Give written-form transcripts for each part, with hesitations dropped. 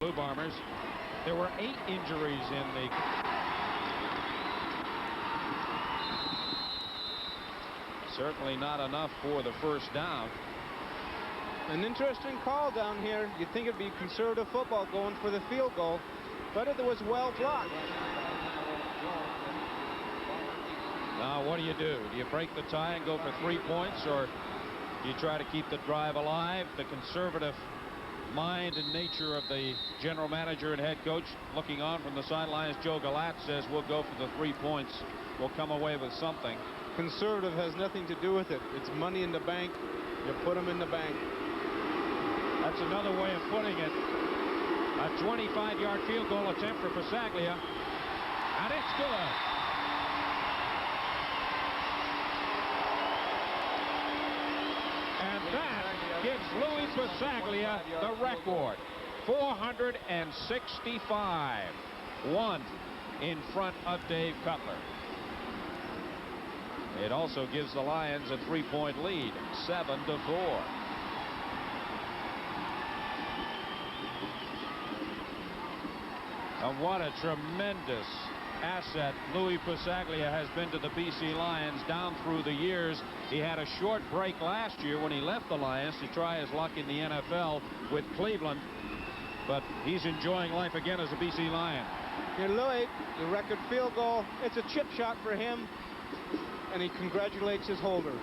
Blue Bombers. There were 8 injuries in the... Certainly not enough for the first down. An interesting call down here. You'd think it'd be conservative football going for the field goal, but it was well blocked. Now, what do? Do you break the tie and go for 3 points, or do you try to keep the drive alive? The conservative mind and nature of the general manager and head coach, looking on from the sidelines, Joe Galat, says we'll go for the 3 points. We'll come away with something. Conservative has nothing to do with it. It's money in the bank. You put them in the bank. That's another way of putting it. A 25-yard field goal attempt for Pasaglia, and it's good. And that gives Louis Pasaglia the record. 465. 1 in front of Dave Cutler. It also gives the Lions a 3-point lead, 7-4. And what a tremendous asset Louis Pasaglia has been to the BC Lions down through the years. He had a short break last year when he left the Lions to try his luck in the NFL with Cleveland, but he's enjoying life again as a BC Lion. Here, Louis, the record field goal, it's a chip shot for him, and he congratulates his holder.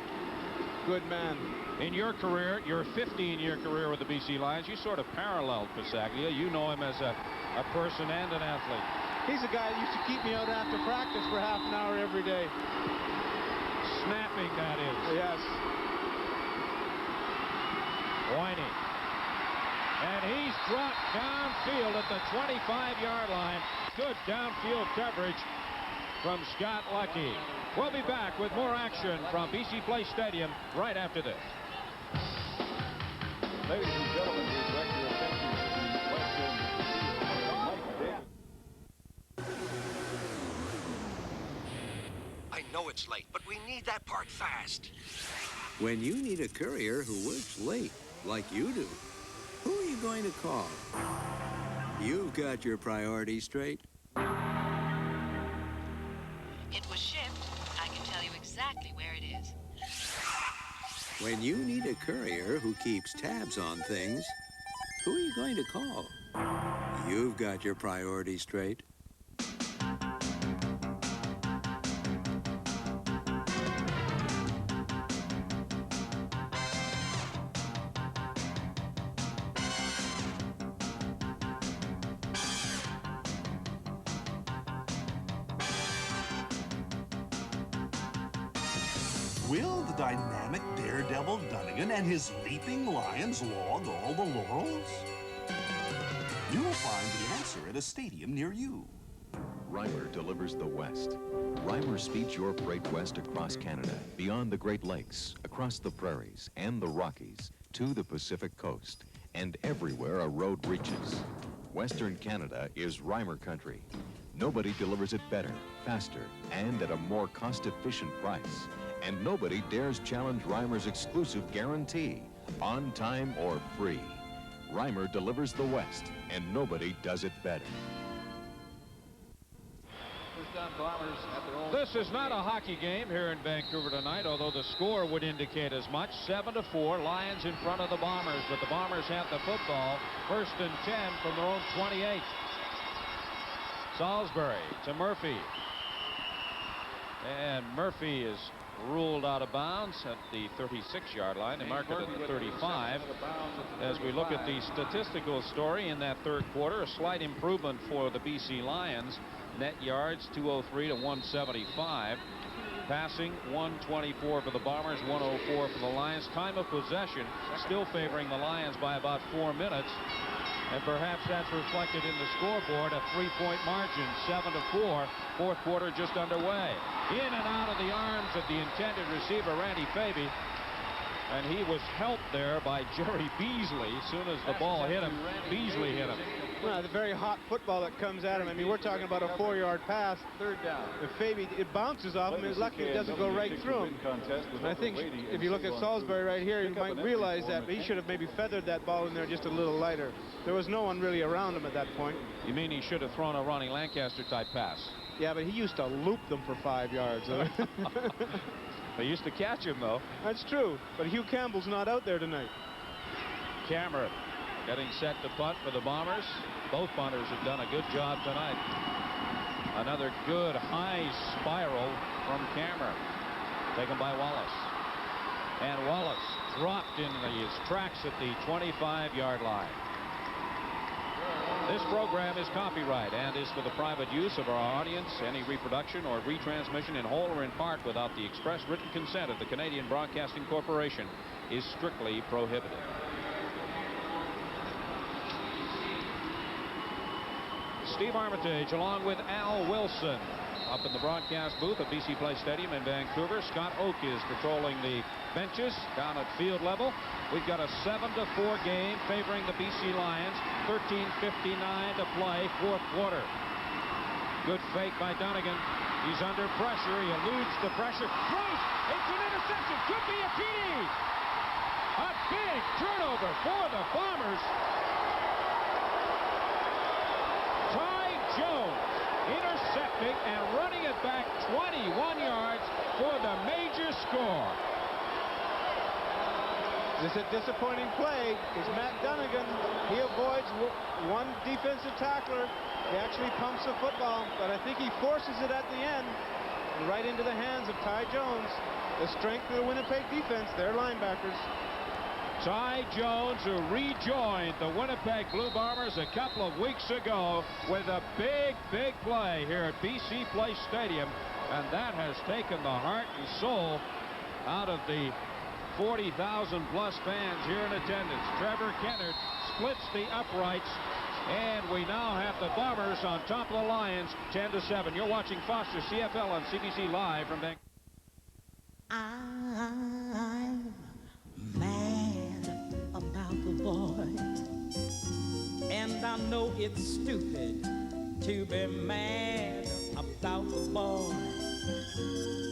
Good man. In your career, your 15-year career with the BC Lions, you sort of paralleled Pasaglia. You know him as a person and an athlete. He's a guy that used to keep me out after practice for half an hour every day. Snapping, that is. Yes. Whining. And he's dropped downfield at the 25-yard line. Good downfield coverage from Scott Lucky. We'll be back with more action from BC Place Stadium right after this. Ladies and gentlemen, we direct your attention to the western I know it's late, but we need that part fast. When you need a courier who works late, like you do, who are you going to call? You've got your priorities straight. It was shipped. I can tell you exactly where it is. When you need a courier who keeps tabs on things, who are you going to call? You've got your priorities straight. Will the dynamic daredevil Dunnigan and his leaping lions log all the laurels? You will find the answer at a stadium near you. Reimer delivers the West. Reimer speeds your freight west across Canada, beyond the Great Lakes, across the prairies and the Rockies, to the Pacific coast, and everywhere a road reaches. Western Canada is Reimer country. Nobody delivers it better, faster, and at a more cost-efficient price. And nobody dares challenge Reimer's exclusive guarantee, on time or free. Reimer delivers the West, and nobody does it better. This is not a hockey game here in Vancouver tonight, although the score would indicate as much. 7-4, Lions in front of the Bombers, but the Bombers have the football. 1st and 10 from their own 28. Salisbury to Murphy. And Murphy is ruled out of bounds at the 36-yard line. They mark it at the 35. As we look at the statistical story in that third quarter, a slight improvement for the BC Lions. Net yards 203 to 175. Passing 124 for the Bombers, 104 for the Lions. Time of possession still favoring the Lions by about 4 minutes. And perhaps that's reflected in the scoreboard, a 3-point margin, 7-4. Fourth quarter just underway. In and out of the arms of the intended receiver, Randy Faby. And he was helped there by Jerry Beasley. As soon as the ball hit him, Beasley hit him. Well, the very hot football that comes at him. I mean, we're talking about a 4-yard pass. Third down. If Fabi, it bounces off him. It's lucky it doesn't go right through him. And I think if you look at Salisbury right here, you might realize that he should have maybe feathered that ball in there just a little lighter. There was no one really around him at that point. You mean he should have thrown a Ronnie Lancaster-type pass? Yeah, but he used to loop them for 5 yards. They used to catch him, though. That's true, but Hugh Campbell's not out there tonight. Cameron getting set to punt for the Bombers. Both punters have done a good job tonight. Another good high spiral from Cameron, taken by Wallace. And Wallace dropped in his tracks at the 25-yard line. This program is copyright and is for the private use of our audience. Any reproduction or retransmission in whole or in part without the express written consent of the Canadian Broadcasting Corporation is strictly prohibited. Steve Armitage along with Al Wilson up in the broadcast booth at BC Place Stadium in Vancouver. Scott Oak is patrolling the benches down at field level. We've got a 7-4 game favoring the BC Lions. 13:59 to play, fourth quarter. Good fake by Donegan. He's under pressure. He eludes the pressure. Throws. It's an interception. Could be a TD. A big turnover for the Bombers. Ty Jones intercepting and running it back 21 yards for the major score. This is a disappointing play because Matt Donegan, he avoids one defensive tackler. He actually pumps the football, but I think he forces it at the end right into the hands of Ty Jones. The strength of the Winnipeg defense, their linebackers. Ty Jones, who rejoined the Winnipeg Blue Bombers a couple of weeks ago with a big play here at BC Place Stadium, and that has taken the heart and soul out of the 40,000 plus fans here in attendance. Trevor Kennard splits the uprights, and we now have the Bombers on top of the Lions 10-7. You're watching Foster CFL on CBC Live from Vancouver. I'm mad about the boy, and I know it's stupid to be mad about the boy.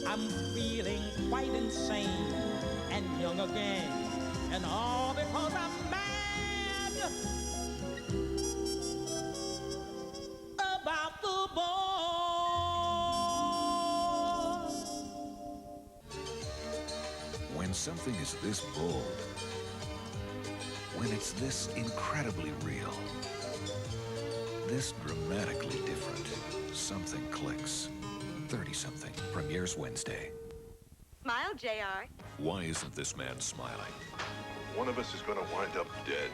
I'm feeling quite insane and young again, and all because I'm mad about the boy. When something is this bold, when it's this incredibly real, this dramatically different, something clicks. 30-something premieres Wednesday. Smile, JR. Why isn't this man smiling? One of us is going to wind up dead.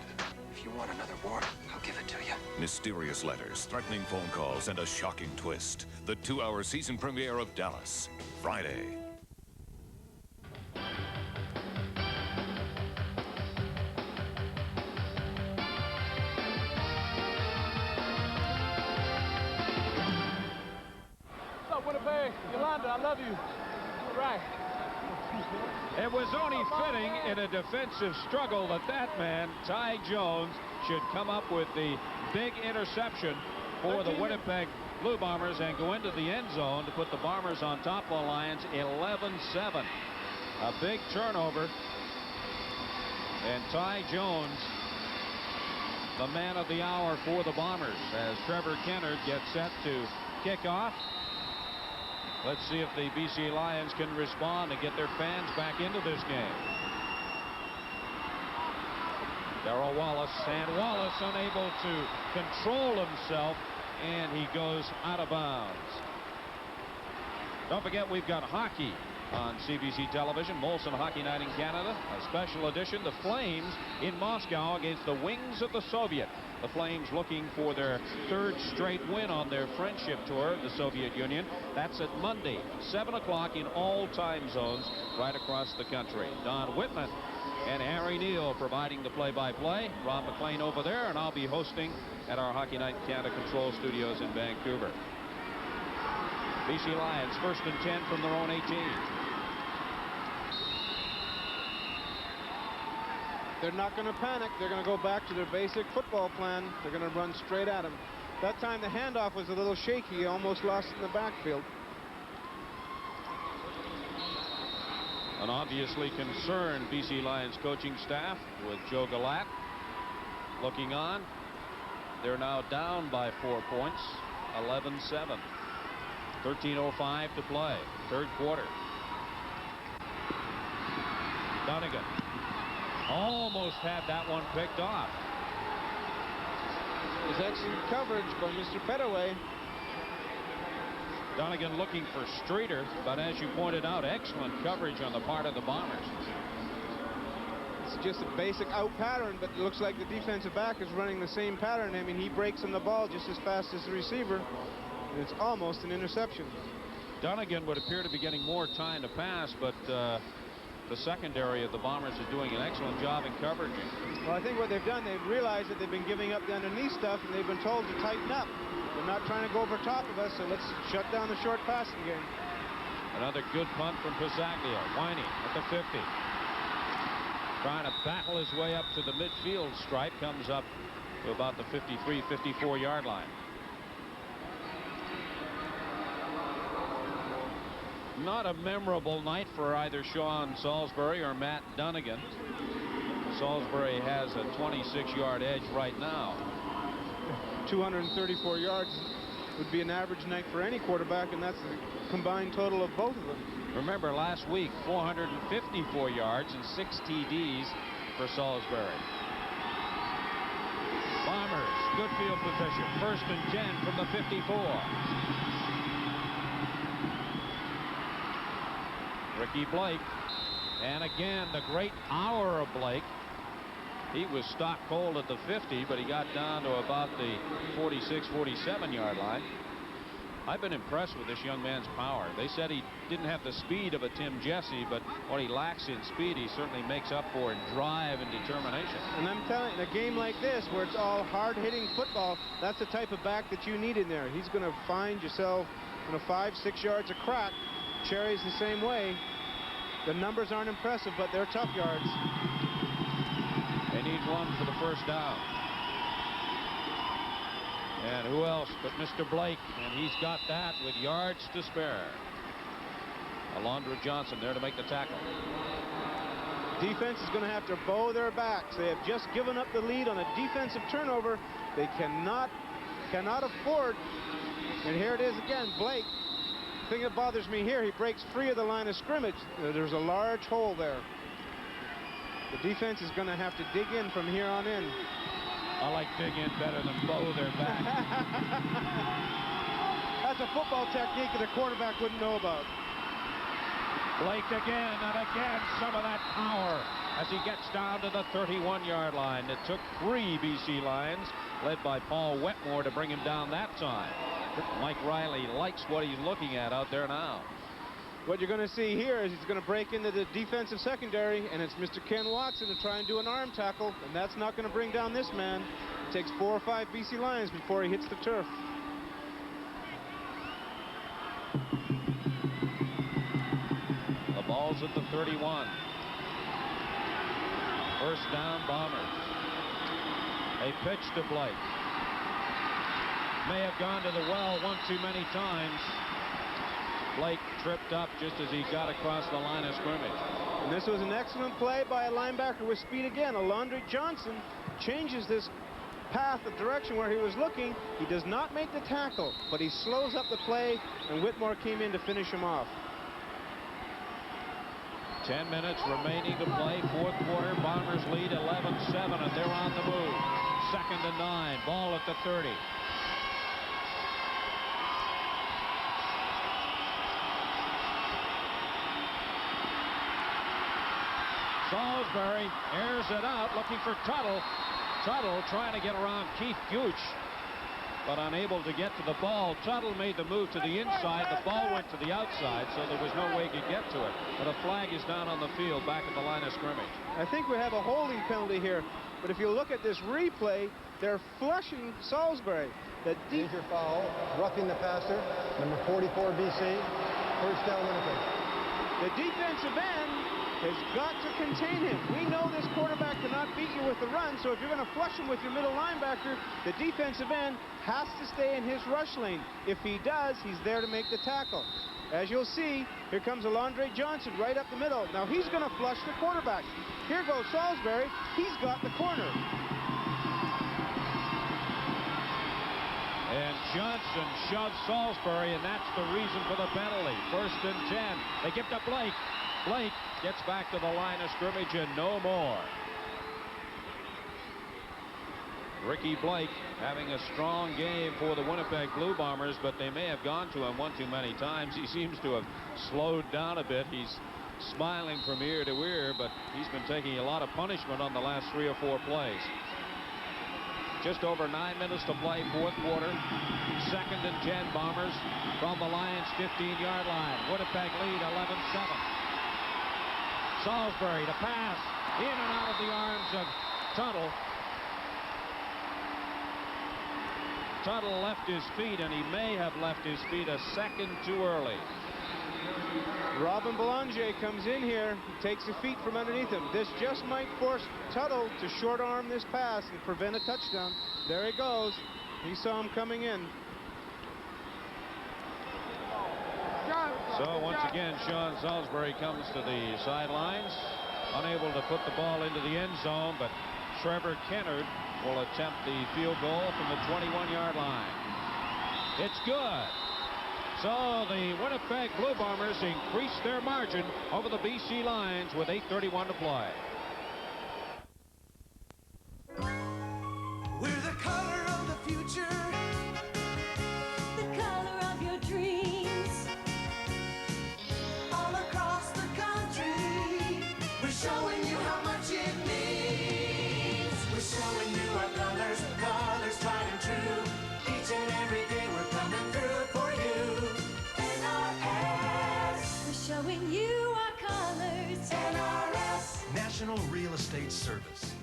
If you want another war, I'll give it to you. Mysterious letters, threatening phone calls, and a shocking twist. The 2-hour season premiere of Dallas, Friday. What's up, Winnipeg? Yolanda, I love you. All right. It was only fitting in a defensive struggle that that man, Ty Jones, should come up with the big interception for the Winnipeg Blue Bombers and go into the end zone to put the Bombers on top of the Lions 11-7. A big turnover. And Ty Jones, the man of the hour for the Bombers, as Trevor Kennard gets set to kick off. Let's see if the BC Lions can respond and get their fans back into this game. Darrell Wallace, and Wallace unable to control himself, and he goes out of bounds. Don't forget, we've got hockey on CBC television. Molson Hockey Night in Canada, a special edition. The Flames in Moscow against the Wings of the Soviet. The Flames looking for their third straight win on their friendship tour, the Soviet Union. That's at Monday, 7 o'clock in all time zones right across the country. Don Whitman and Harry Neal providing the play-by-play. Ron McLean over there, and I'll be hosting at our Hockey Night Canada Control Studios in Vancouver. BC Lions 1st and 10 from their own 18. They're not going to panic. They're going to go back to their basic football plan. They're going to run straight at him. That time the handoff was a little shaky. He almost lost it in the backfield. An obviously concerned BC Lions coaching staff with Joe Galat looking on. They're now down by 4 points, 11-7. 13:05 to play, third quarter. Donegan almost had that one picked off. It was excellent coverage by Mr. Pettaway. Donegan looking for Streeter, but as you pointed out, excellent coverage on the part of the Bombers. It's just a basic out pattern, but it looks like the defensive back is running the same pattern. I mean, he breaks on the ball just as fast as the receiver, and it's almost an interception. Donegan would appear to be getting more time to pass, but the secondary of the Bombers is doing an excellent job in coverage. Well, I think what they've done, they've realized that they've been giving up the underneath stuff, and they've been told to tighten up. They're not trying to go over top of us, so let's shut down the short passing game. Another good punt from Pisaglia. Winey at the 50. Trying to battle his way up to the midfield stripe. Comes up to about the 53, 54-yard line. Not a memorable night for either Sean Salisbury or Matt Donegan. Salisbury has a 26-yard edge right now. 234 yards would be an average night for any quarterback, and that's the combined total of both of them. Remember last week, 454 yards and 6 TDs for Salisbury. Bombers, good field position. 1st and 10 from the 54. Ricky Blake, and again the great hour of Blake. He was stock cold at the 50, but he got down to about the 46, 47-yard line. I've been impressed with this young man's power. They said he didn't have the speed of a Tim Jesse, but what he lacks in speed, he certainly makes up for in drive and determination. And I'm telling you, in a game like this, where it's all hard-hitting football, that's the type of back that you need in there. He's going to find yourself, 5, 6 yards of crack. Cherry's the same way. The numbers aren't impressive, but they're tough yards. They need one for the first down. And who else but Mr. Blake? And he's got that with yards to spare. Alondra Johnson there to make the tackle. Defense is going to have to bow their backs. They have just given up the lead on a defensive turnover. They cannot afford. And here it is again, Blake. The thing that bothers me here, he breaks free of the line of scrimmage. There's a large hole there. The defense is going to have to dig in from here on in. I like dig in better than bow their back. That's a football technique that a quarterback wouldn't know about. Blake again and again, some of that power as he gets down to the 31-yard line. It took 3 BC Lions, led by Paul Wetmore, to bring him down that time. Mike Riley likes what he's looking at out there now. What you're going to see here is he's going to break into the defensive secondary, and it's Mr. Ken Watson to try and do an arm tackle, and that's not going to bring down this man. It takes 4 or 5 BC Lions before he hits the turf. The ball's at the 31. First down, Bombers. A pitch to Blake. May have gone to the well one too many times. Blake tripped up just as he got across the line of scrimmage. And this was an excellent play by a linebacker with speed again. Alondra Johnson changes this path of direction where he was looking. He does not make the tackle, but he slows up the play, and Whitmore came in to finish him off. 10 minutes remaining to play. Fourth quarter. Bombers lead 11-7, and they're on the move. 2nd and 9. Ball at the 30. Salisbury airs it out, looking for Tuttle. Tuttle trying to get around Keith Gooch, but unable to get to the ball. Tuttle made the move to the inside. The ball went to the outside, so there was no way he could get to it. But a flag is down on the field back at the line of scrimmage. I think we have a holding penalty here, but if you look at this replay, they're flushing Salisbury. Major foul, roughing the passer, number 44 BC, first down Winnipeg. The defensive end has got to contain him. We know this quarterback cannot beat you with the run, so if you're going to flush him with your middle linebacker, the defensive end has to stay in his rush lane. If he does, he's there to make the tackle. As you'll see, here comes Alondre Johnson right up the middle. Now he's going to flush the quarterback. Here goes Salisbury. He's got the corner. And Johnson shoves Salisbury, and that's the reason for the penalty. 1st and 10. They give to Blake. Blake gets back to the line of scrimmage and no more. Ricky Blake having a strong game for the Winnipeg Blue Bombers, but they may have gone to him one too many times. He seems to have slowed down a bit. He's smiling from ear to ear, but he's been taking a lot of punishment on the last 3 or 4 plays. Just over 9 minutes to play, 4th quarter. 2nd and 10 Bombers from the Lions' 15-yard line. Winnipeg lead 11-7. Salisbury to pass in and out of the arms of Tuttle. Tuttle left his feet, and he may have left his feet a second too early. Robin Belanger comes in here, takes the feet from underneath him. This just might force Tuttle to short arm this pass and prevent a touchdown. There he goes. He saw him coming in. So once again, Sean Salisbury comes to the sidelines, unable to put the ball into the end zone, but Trevor Kennard will attempt the field goal from the 21-yard line. It's good. So the Winnipeg Blue Bombers increase their margin over the BC Lions with 8:31 to play. We're the color of the future. The color of your dreams. All across the country. We're showing you how much it means. We're showing you our colors, colors tried and true. Each and every day we're coming through for you. NRS. We're showing you our colors. NRS. National Real Estate Service.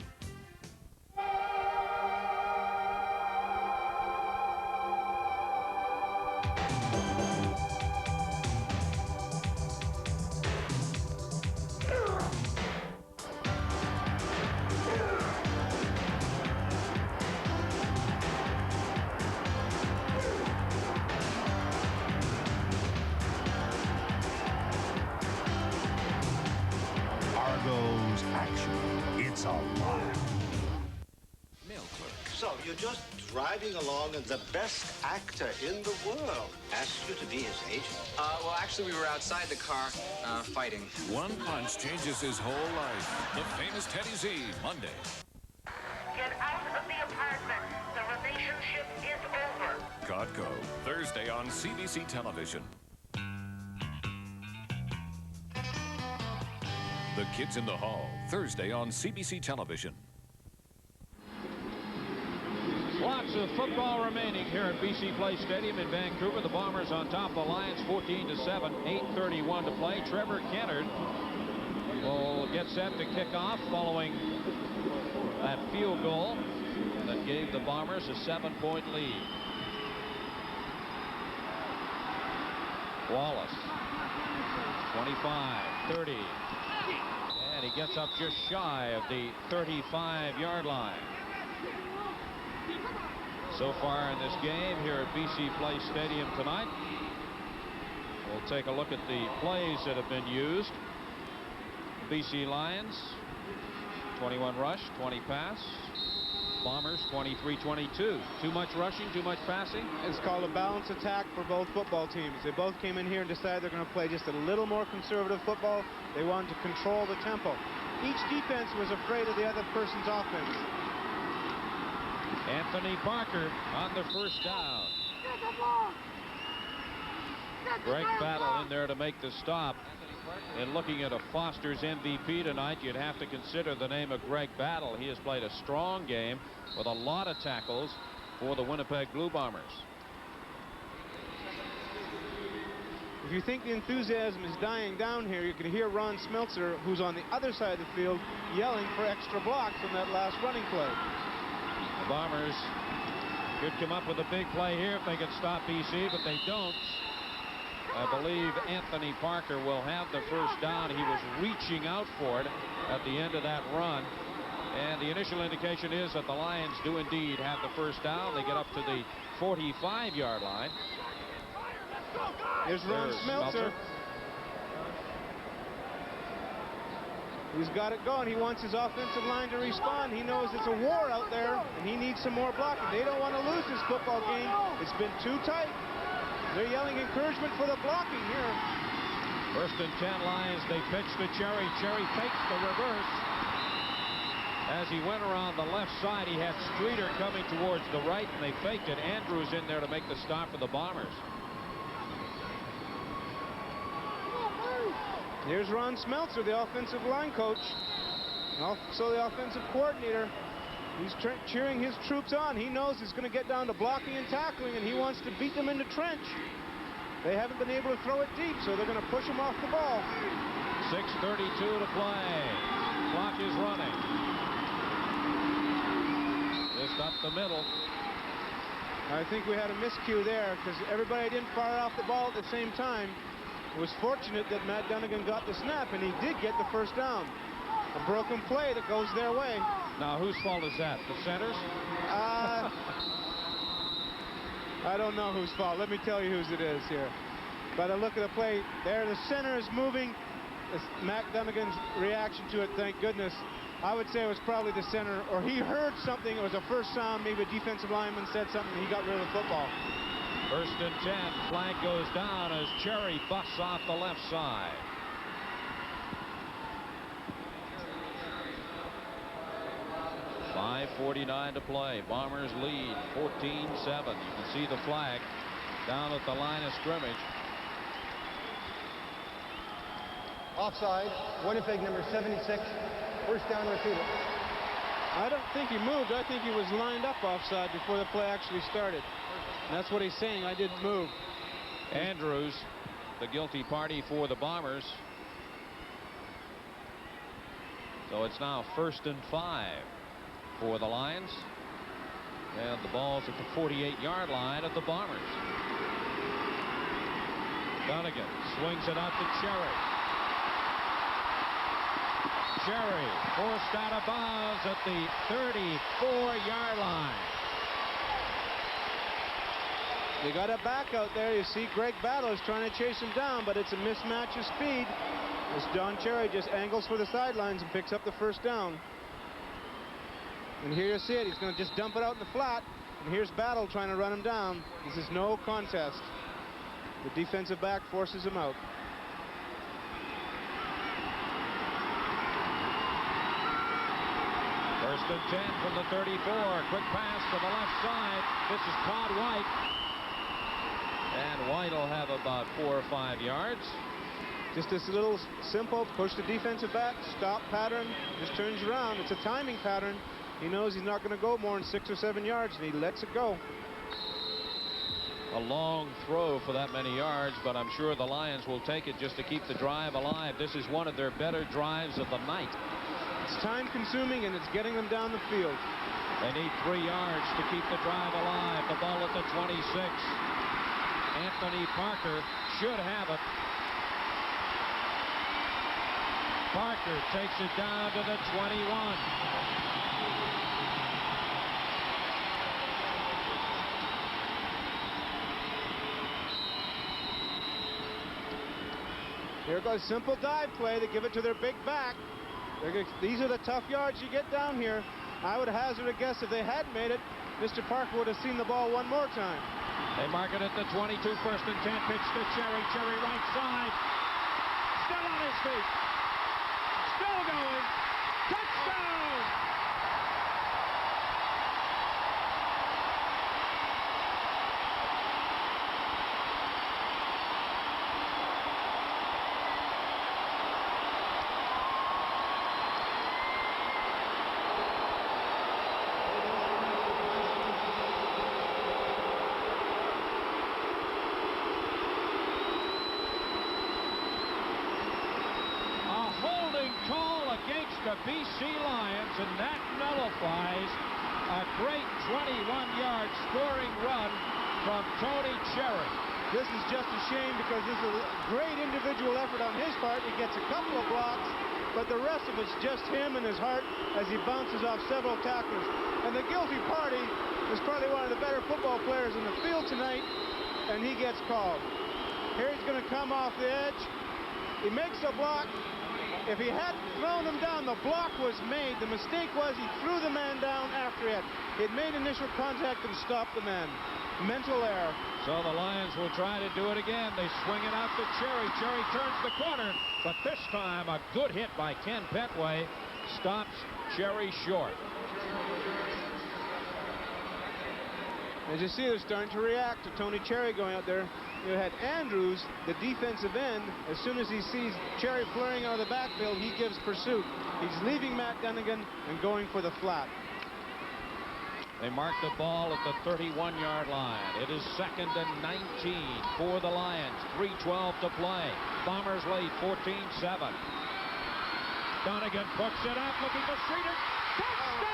Argo's action. It's alive. Mail clerk. So you're just driving along and the best actor in the world asked you to be his agent? Well, actually, we were outside the car, fighting. One punch changes his whole life. The famous Teddy Z, Monday. Get out of the apartment. The relationship is over. Codco, Thursday on CBC Television. The Kids in the Hall, Thursday on CBC Television. Lots of football remaining here at BC Place Stadium in Vancouver. The Bombers on top of the Lions 14-7, 8:31 to play. Trevor Kennard will get set to kick off following that field goal that gave the Bombers a 7-point lead. Wallace, 25, 30, and he gets up just shy of the 35-yard line. So far in this game here at BC Place Stadium tonight, we'll take a look at the plays that have been used. BC Lions, 21 rush, 20 pass. Bombers, 23-22. Too much rushing, too much passing? It's called a balanced attack for both football teams. They both came in here and decided they're going to play just a little more conservative football. They wanted to control the tempo. Each defense was afraid of the other person's offense. Anthony Parker on the first down. Greg Battle in there to make the stop. And looking at a Foster's MVP tonight, you'd have to consider the name of Greg Battle. He has played a strong game with a lot of tackles for the Winnipeg Blue Bombers. If you think the enthusiasm is dying down here, you can hear Ron Smeltzer, who's on the other side of the field, yelling for extra blocks on that last running play. The Bombers could come up with a big play here if they could stop BC, but they don't. I believe Anthony Parker will have the first down. He was reaching out for it at the end of that run. And the initial indication is that the Lions do indeed have the first down. They get up to the 45-yard line. Here's Ron Smeltzer. He's got it going. He wants his offensive line to respond. He knows it's a war out there, and he needs some more blocking. They don't want to lose this football game. It's been too tight. They're yelling encouragement for the blocking here. First and 10 Lions. They pitch to Cherry. Cherry fakes the reverse. As he went around the left side, he had Streeter coming towards the right, and they faked it. Andrews in there to make the stop for the Bombers. Here's Ron Smeltzer, the offensive line coach, and also the offensive coordinator. He's cheering his troops on. He knows it's going to get down to blocking and tackling, and he wants to beat them in the trench. They haven't been able to throw it deep, so they're going to push him off the ball. 6:32 to play. Clock is running. Just up the middle. I think we had a miscue there because everybody didn't fire off the ball at the same time. It was fortunate that Matt Dunnigan got the snap, and he did get the first down. A broken play that goes their way. Now, whose fault is that? The center's? I don't know whose fault. Let me tell you whose it is here. By the look of the play, there the center is moving. It's Matt Dunnigan's reaction to it, thank goodness. I would say it was probably the center, or he heard something. It was a first sound. Maybe a defensive lineman said something, and he got rid of the football. First and 10. Flag goes down as Cherry busts off the left side. .5:49 to play. Bombers lead 14-7. You can see the flag down at the line of scrimmage. Offside. Winnipeg number 76. First down, repeated. I don't think he moved. I think he was lined up offside before the play actually started. And that's what he's saying. I didn't move. Andrews, the guilty party for the Bombers. So it's now 1st and 5 for the Lions. And the ball's at the 48-yard line of the Bombers. Dunnigan swings it out to Cherry. Cherry forced out of bounds at the 34-yard line. They got a back out there. You see Greg Battle is trying to chase him down, but it's a mismatch of speed. As John Cherry just angles for the sidelines and picks up the first down. And here you see it. He's going to just dump it out in the flat. And here's Battle trying to run him down. This is no contest. The defensive back forces him out. First and 10 from the 34. Quick pass to the left side. This is Todd White. And White will have about 4 or 5 yards. Just this little simple push the defensive back, stop pattern, just turns around. It's a timing pattern. He knows he's not going to go more than 6 or 7 yards, and he lets it go. A long throw for that many yards, but I'm sure the Lions will take it just to keep the drive alive. This is one of their better drives of the night. It's time consuming, and it's getting them down the field. They need 3 yards to keep the drive alive. The ball at the 26. Anthony Parker should have it. Parker takes it down to the 21. Here goes simple dive play. They give it to their big back. These are the tough yards you get down here. I would hazard a guess if they hadn't made it, Mr. Parker would have seen the ball one more time. They mark it at the 22, 1st and 10. Pitch to Cherry. Cherry right side. Still on his feet. Still going. Touchdown! The BC Lions, and that nullifies a great 21-yard scoring run from Tony Cherry. This is just a shame because this is a great individual effort on his part. He gets a couple of blocks, but the rest of it's just him and his heart as he bounces off several tacklers. And the guilty party is probably one of the better football players in the field tonight, and he gets called. Here he's going to come off the edge. He makes a block. If he hadn't thrown him down, the block was made. The mistake was he threw the man down after he had made initial contact and stopped the man. Mental error. So the Lions will try to do it again. They swing it out to Cherry. Cherry turns the corner, but this time a good hit by Ken Petway stops Cherry short. As you see, they're starting to react to Tony Cherry going out there. You had Andrews, the defensive end. As soon as he sees Cherry flaring out of the backfield, he gives pursuit. He's leaving Matt Dunnigan and going for the flat. They mark the ball at the 31-yard line. It is 2nd and 19 for the Lions. 3:12 to play. Bombers lead 14-7. Dunnigan puts it up, looking for Streeter. Touchdown!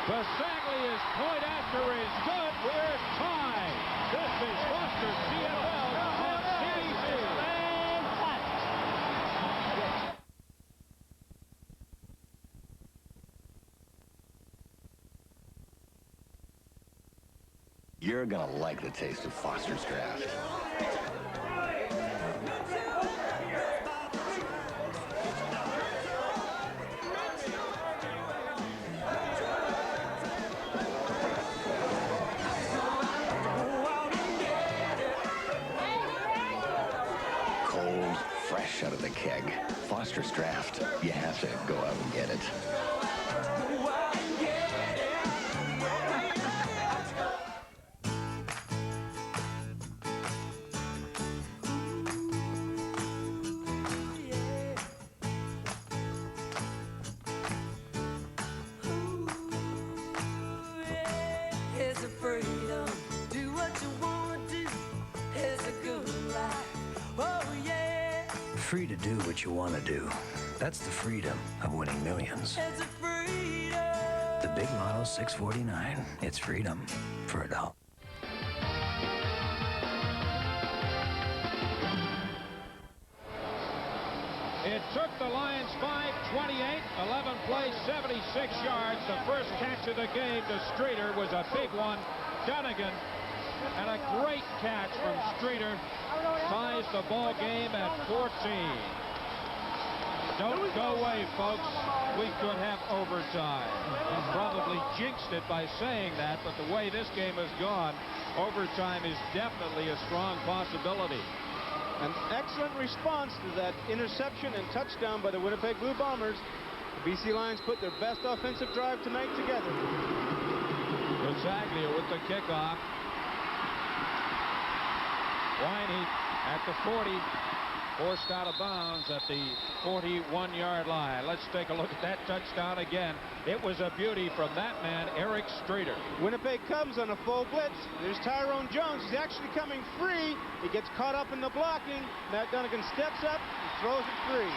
Basaglia's point after is good. We're tied. This is Foster's CFL on CBC. You're gonna like the taste of Foster's Draft. Cold, fresh out of the keg. Foster's Draft. You have to go out and get it. Free to do what you want to do. That's the freedom of winning millions. The big Lotto 649. It's freedom for a dollar. It took the Lions 5:28, 11 plays, 76 yards. The first catch of the game to Streeter was a big one. Dunnigan, and a great catch from Streeter, ties the ball game at 14. Don't go away, folks. We could have overtime. Probably jinxed it by saying that, but the way this game has gone, overtime is definitely a strong possibility. An excellent response to that interception and touchdown by the Winnipeg Blue Bombers. The BC Lions put their best offensive drive tonight together. Basaglia with the kickoff. Winey at the 40, forced out of bounds at the 41-yard line. Let's take a look at that touchdown again. It was a beauty from that man, Eric Streeter. Winnipeg comes on a full blitz. There's Tyrone Jones. He's actually coming free. He gets caught up in the blocking. Matt Dunnigan steps up and throws it free.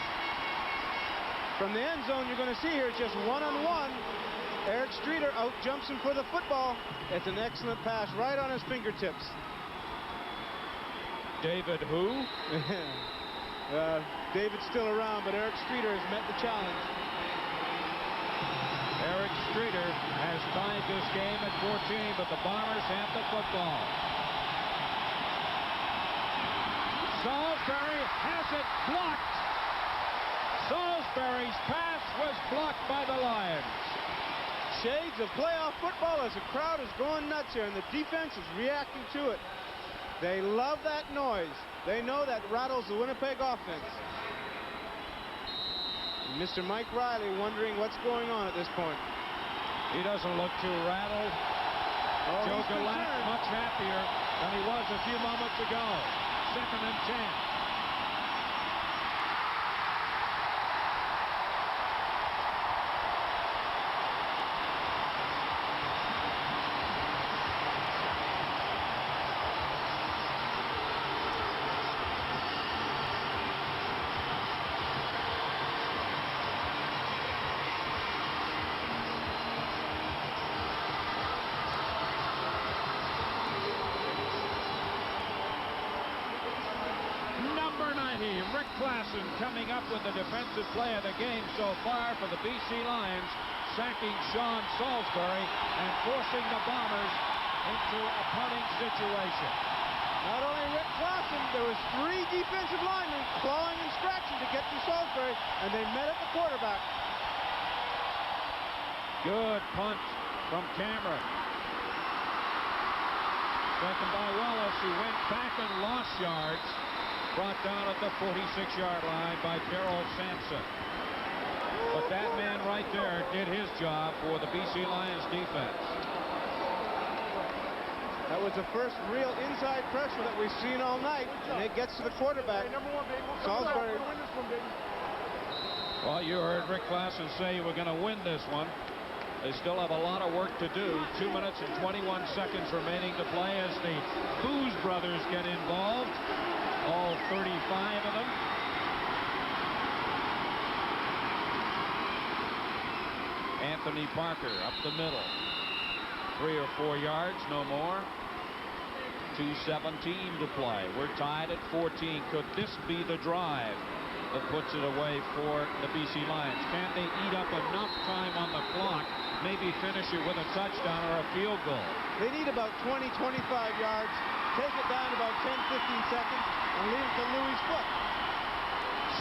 From the end zone, you're going to see here it's just one-on-one. Eric Streeter out jumps him for the football. It's an excellent pass right on his fingertips. David who? David's still around, but Eric Streeter has met the challenge. Eric Streeter has tied this game at 14, but the Bombers have the football. Salisbury has it blocked. Salisbury's pass was blocked by the Lions. Shades of playoff football as the crowd is going nuts here, and the defense is reacting to it. They love that noise. They know that rattles the Winnipeg offense. And Mr. Mike Riley wondering what's going on at this point. He doesn't look too rattled. Joe Gallant much happier than he was a few moments ago. 2nd and 10. Coming up with the defensive play of the game so far for the BC Lions, sacking Sean Salisbury and forcing the Bombers into a punting situation. Not only Rick Klassen, there was 3 defensive linemen clawing and scratching to get to Salisbury, and they met at the quarterback. Good punt from Cameron. Taken by Wallace, who went back and lost yards. Brought down at the 46-yard line by Darrell Sampson. But that man right there did his job for the BC Lions defense. That was the first real inside pressure that we've seen all night, and it gets to the quarterback. Salisbury. Well, you heard Rick Klassen say we're going to win this one. They still have a lot of work to do. 2 minutes and 21 seconds remaining to play as the Booz brothers get involved. All 35 of them. Anthony Parker up the middle. 3 or 4 yards, no more. 2:17 to play. We're tied at 14. Could this be the drive that puts it away for the BC Lions? Can they eat up enough time on the clock, maybe finish it with a touchdown or a field goal? They need about 20, 25 yards. Take it down about 10, 15 seconds and leave it to Louis' foot.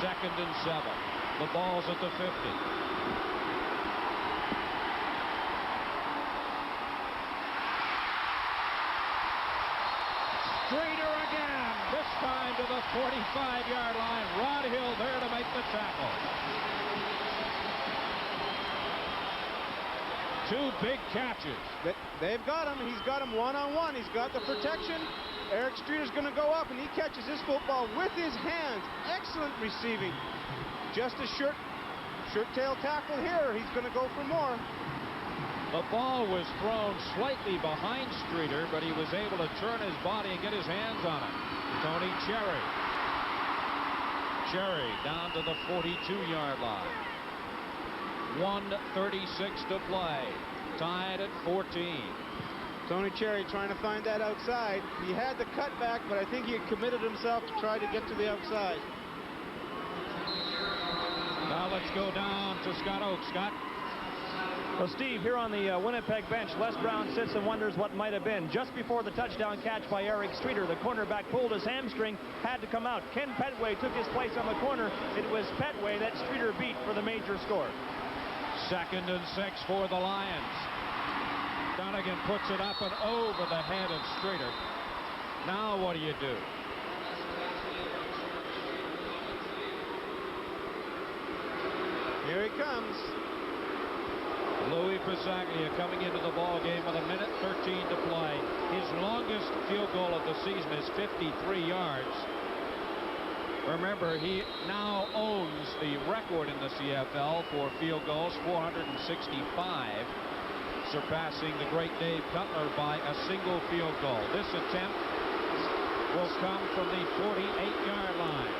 2nd and 7. The ball's at the 50. Streeter again, this time to the 45-yard line. Rod Hill there to make the tackle. 2 big catches. They've got him. He's got him one-on-one. He's got the protection. Eric Streeter's going to go up, and he catches this football with his hands. Excellent receiving. Just a shirt-tail tackle here. He's going to go for more. The ball was thrown slightly behind Streeter, but he was able to turn his body and get his hands on it. Tony Cherry. Cherry down to the 42-yard line. 1:36 to play. Tied at 14. Tony Cherry trying to find that outside. He had the cutback, but I think he had committed himself to try to get to the outside. Now let's go down to Scott Oakes. Scott? Well, Steve, here on the Winnipeg bench, Les Brown sits and wonders what might have been. Just before the touchdown catch by Eric Streeter, the cornerback pulled his hamstring, had to come out. Ken Petway took his place on the corner. It was Petway that Streeter beat for the major score. 2nd and 6 for the Lions. Dunnigan puts it up and over the head of Streeter. Now what do you do? Here he comes. Louis Pisaglia coming into the ball game with 1:13 to play. His longest field goal of the season is 53 yards. Remember, he now owns the record in the CFL for field goals, 465. Surpassing the great Dave Cutler by a single field goal. This attempt will come from the 48-yard line.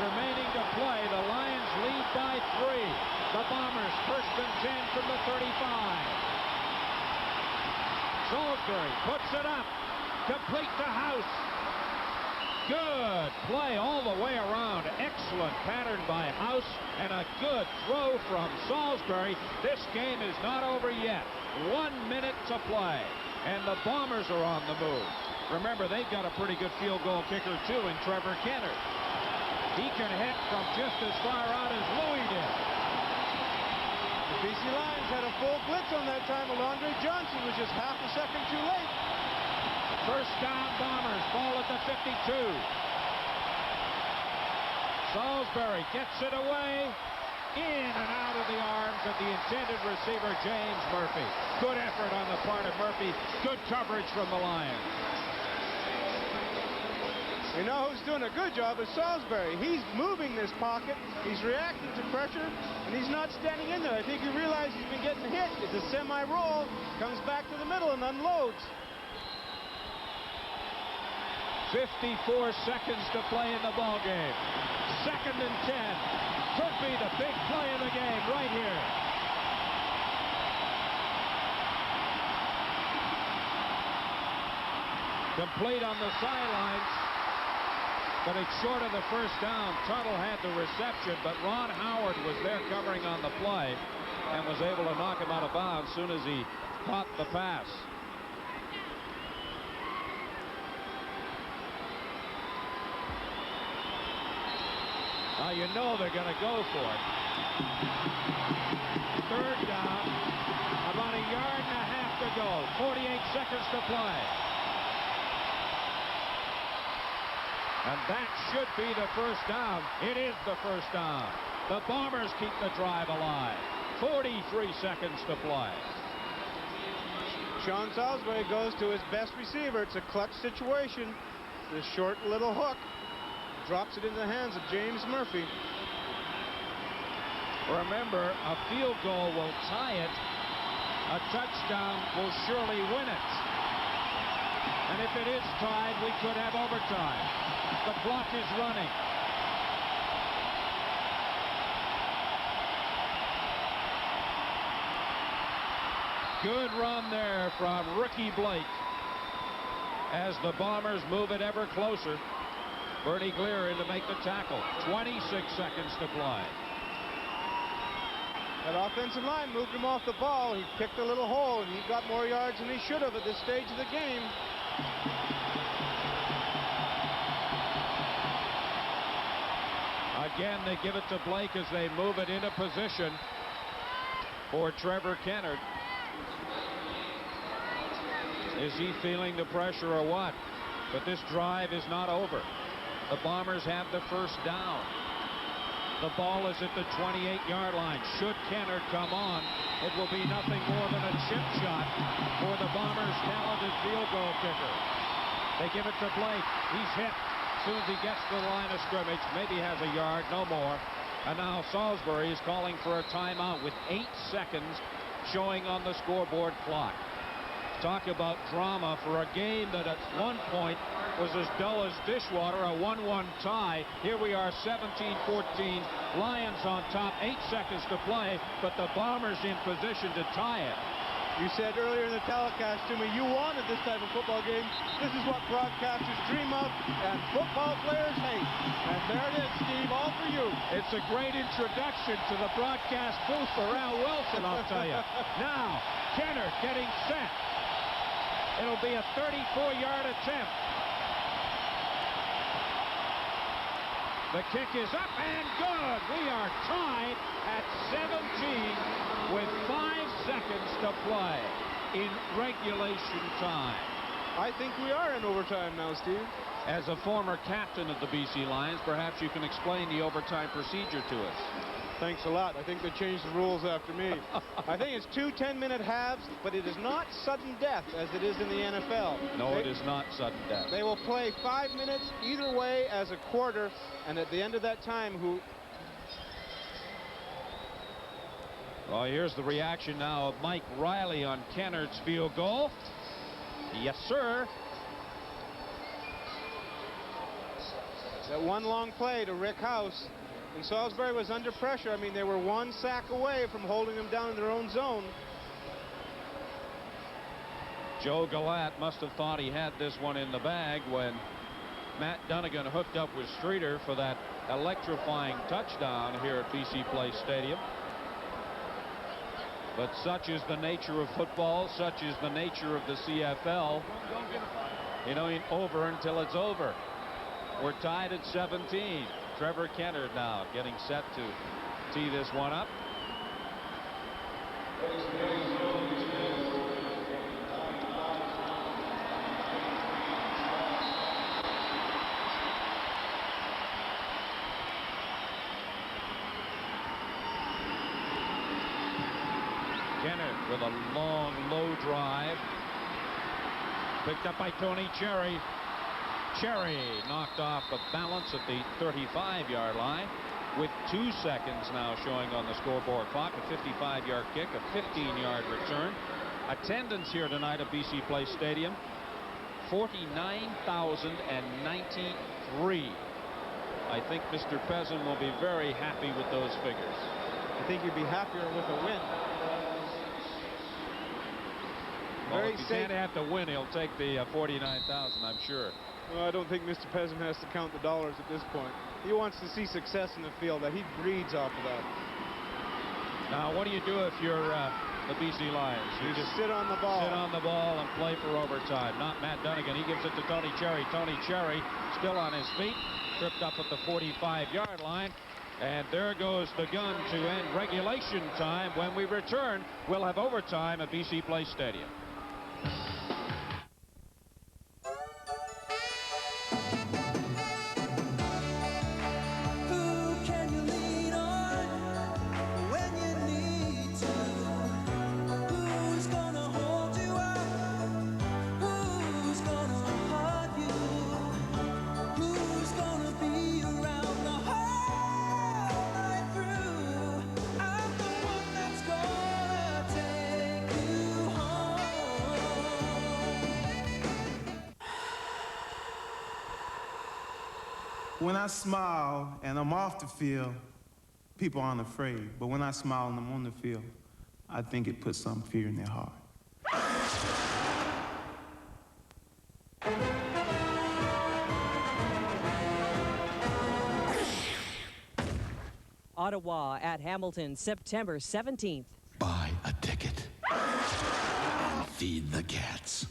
remaining to play. The Lions lead by 3. The Bombers first and 10 from the 35. Salisbury puts it up. Complete to House. Good play all the way around. Excellent pattern by House and a good throw from Salisbury. This game is not over yet. 1 minute to play. And the Bombers are on the move. Remember, they've got a pretty good field goal kicker, too, in Trevor Kennard. He can hit from just as far out as Louis did. The BC Lions had a full blitz on that time. Alondre Johnson was just half a second too late. First down, Bombers. Ball at the 52. Salisbury gets it away. In and out of the arms of the intended receiver, James Murphy. Good effort on the part of Murphy. Good coverage from the Lions. You know who's doing a good job is Salisbury. He's moving this pocket. He's reacting to pressure, and he's not standing in there. I think he realized he's been getting hit. It's a semi-roll. Comes back to the middle and unloads. 54 seconds to play in the ball game. 2nd and 10. Could be the big play of the game right here. Complete on the sidelines, but it's short of the first down. Tuttle had the reception, but Ron Howard was there covering on the play and was able to knock him out of bounds as soon as he caught the pass. Now you know they're going to go for it. 3rd down, about 1.5 yards to go. 48 seconds to play. And that should be the first down. It is the first down. The Bombers keep the drive alive. 43 seconds to play. Sean Salisbury goes to his best receiver. It's a clutch situation. This short little hook. Drops it into the hands of James Murphy. Remember, a field goal will tie it. A touchdown will surely win it. And if it is tied, we could have overtime. The clock is running. Good run there from Ricky Blake as the Bombers move it ever closer. Bernie Glier in to make the tackle. 26 seconds to play. That offensive line moved him off the ball. He picked a little hole, and he got more yards than he should have at this stage of the game. Again, they give it to Blake as they move it into position for Trevor Kennard. Is he feeling the pressure or what? But this drive is not over. The Bombers have the first down. The ball is at the 28-yard line. Should Kennard come on, it will be nothing more than a chip shot for the Bombers' talented field goal kicker. They give it to Blake. He's hit as soon as he gets to the line of scrimmage. Maybe has a yard, no more. And now Salisbury is calling for a timeout with 8 seconds showing on the scoreboard clock. Talk about drama for a game that at one point was as dull as dishwater, a 1-1 tie. Here we are, 17-14. Lions on top, 8 seconds to play, but the Bombers in position to tie it. You said earlier in the telecast to me, you wanted this type of football game. This is what broadcasters dream of, and football players hate. And there it is, Steve, all for you. It's a great introduction to the broadcast booth for Al Wilson, I'll tell you. Now, Kennard getting set. It'll be a 34-yard attempt. The kick is up and good. We are tied at 17 with 5 seconds to play in regulation time. I think we are in overtime now, Steve. As a former captain of the BC Lions, perhaps you can explain the overtime procedure to us. Thanks a lot. I think they changed the rules after me. I think it's 2 10-minute halves, but it is not sudden death as it is in the NFL. No, it is not sudden death. They will play 5 minutes either way as a quarter, and at the end of that time, Well, here's the reaction now of Mike Riley on Kennard's field goal. Yes, sir. That one long play to Rick House. And Salisbury was under pressure. I mean, they were one sack away from holding them down in their own zone. Joe Galat must have thought he had this one in the bag when Matt Dunnigan hooked up with Streeter for that electrifying touchdown here at BC Place Stadium. But such is the nature of football, such is the nature of the CFL. You know, ain't over until it's over. We're tied at 17. Trevor Kennard now getting set to tee this one up. Kennard with a long, low drive. Picked up by Tony Cherry. Cherry knocked off the balance at the 35-yard line with 2 seconds now showing on the scoreboard clock. A 55-yard kick, a 15-yard return. Attendance here tonight at BC Place Stadium, 49,093. I think Mr. Peasant will be very happy with those figures. I think you'd be happier with a win. Well, if he can't have to win, he'll take the 49,000, I'm sure. Well, I don't think Mr. Peasant has to count the dollars at this point. He wants to see success in the field. He breeds off of that. Now, what do you do if you're the BC Lions? You just sit on the ball. Sit on the ball and play for overtime. Not Matt Dunnigan. He gives it to Tony Cherry. Tony Cherry still on his feet. Tripped up at the 45-yard line. And there goes the gun to end regulation time. When we return, we'll have overtime at BC Place Stadium. When I smile and I'm off the field, people aren't afraid. But when I smile and I'm on the field, I think it puts some fear in their heart. Ottawa at Hamilton, September 17th. Buy a ticket. Feed the cats.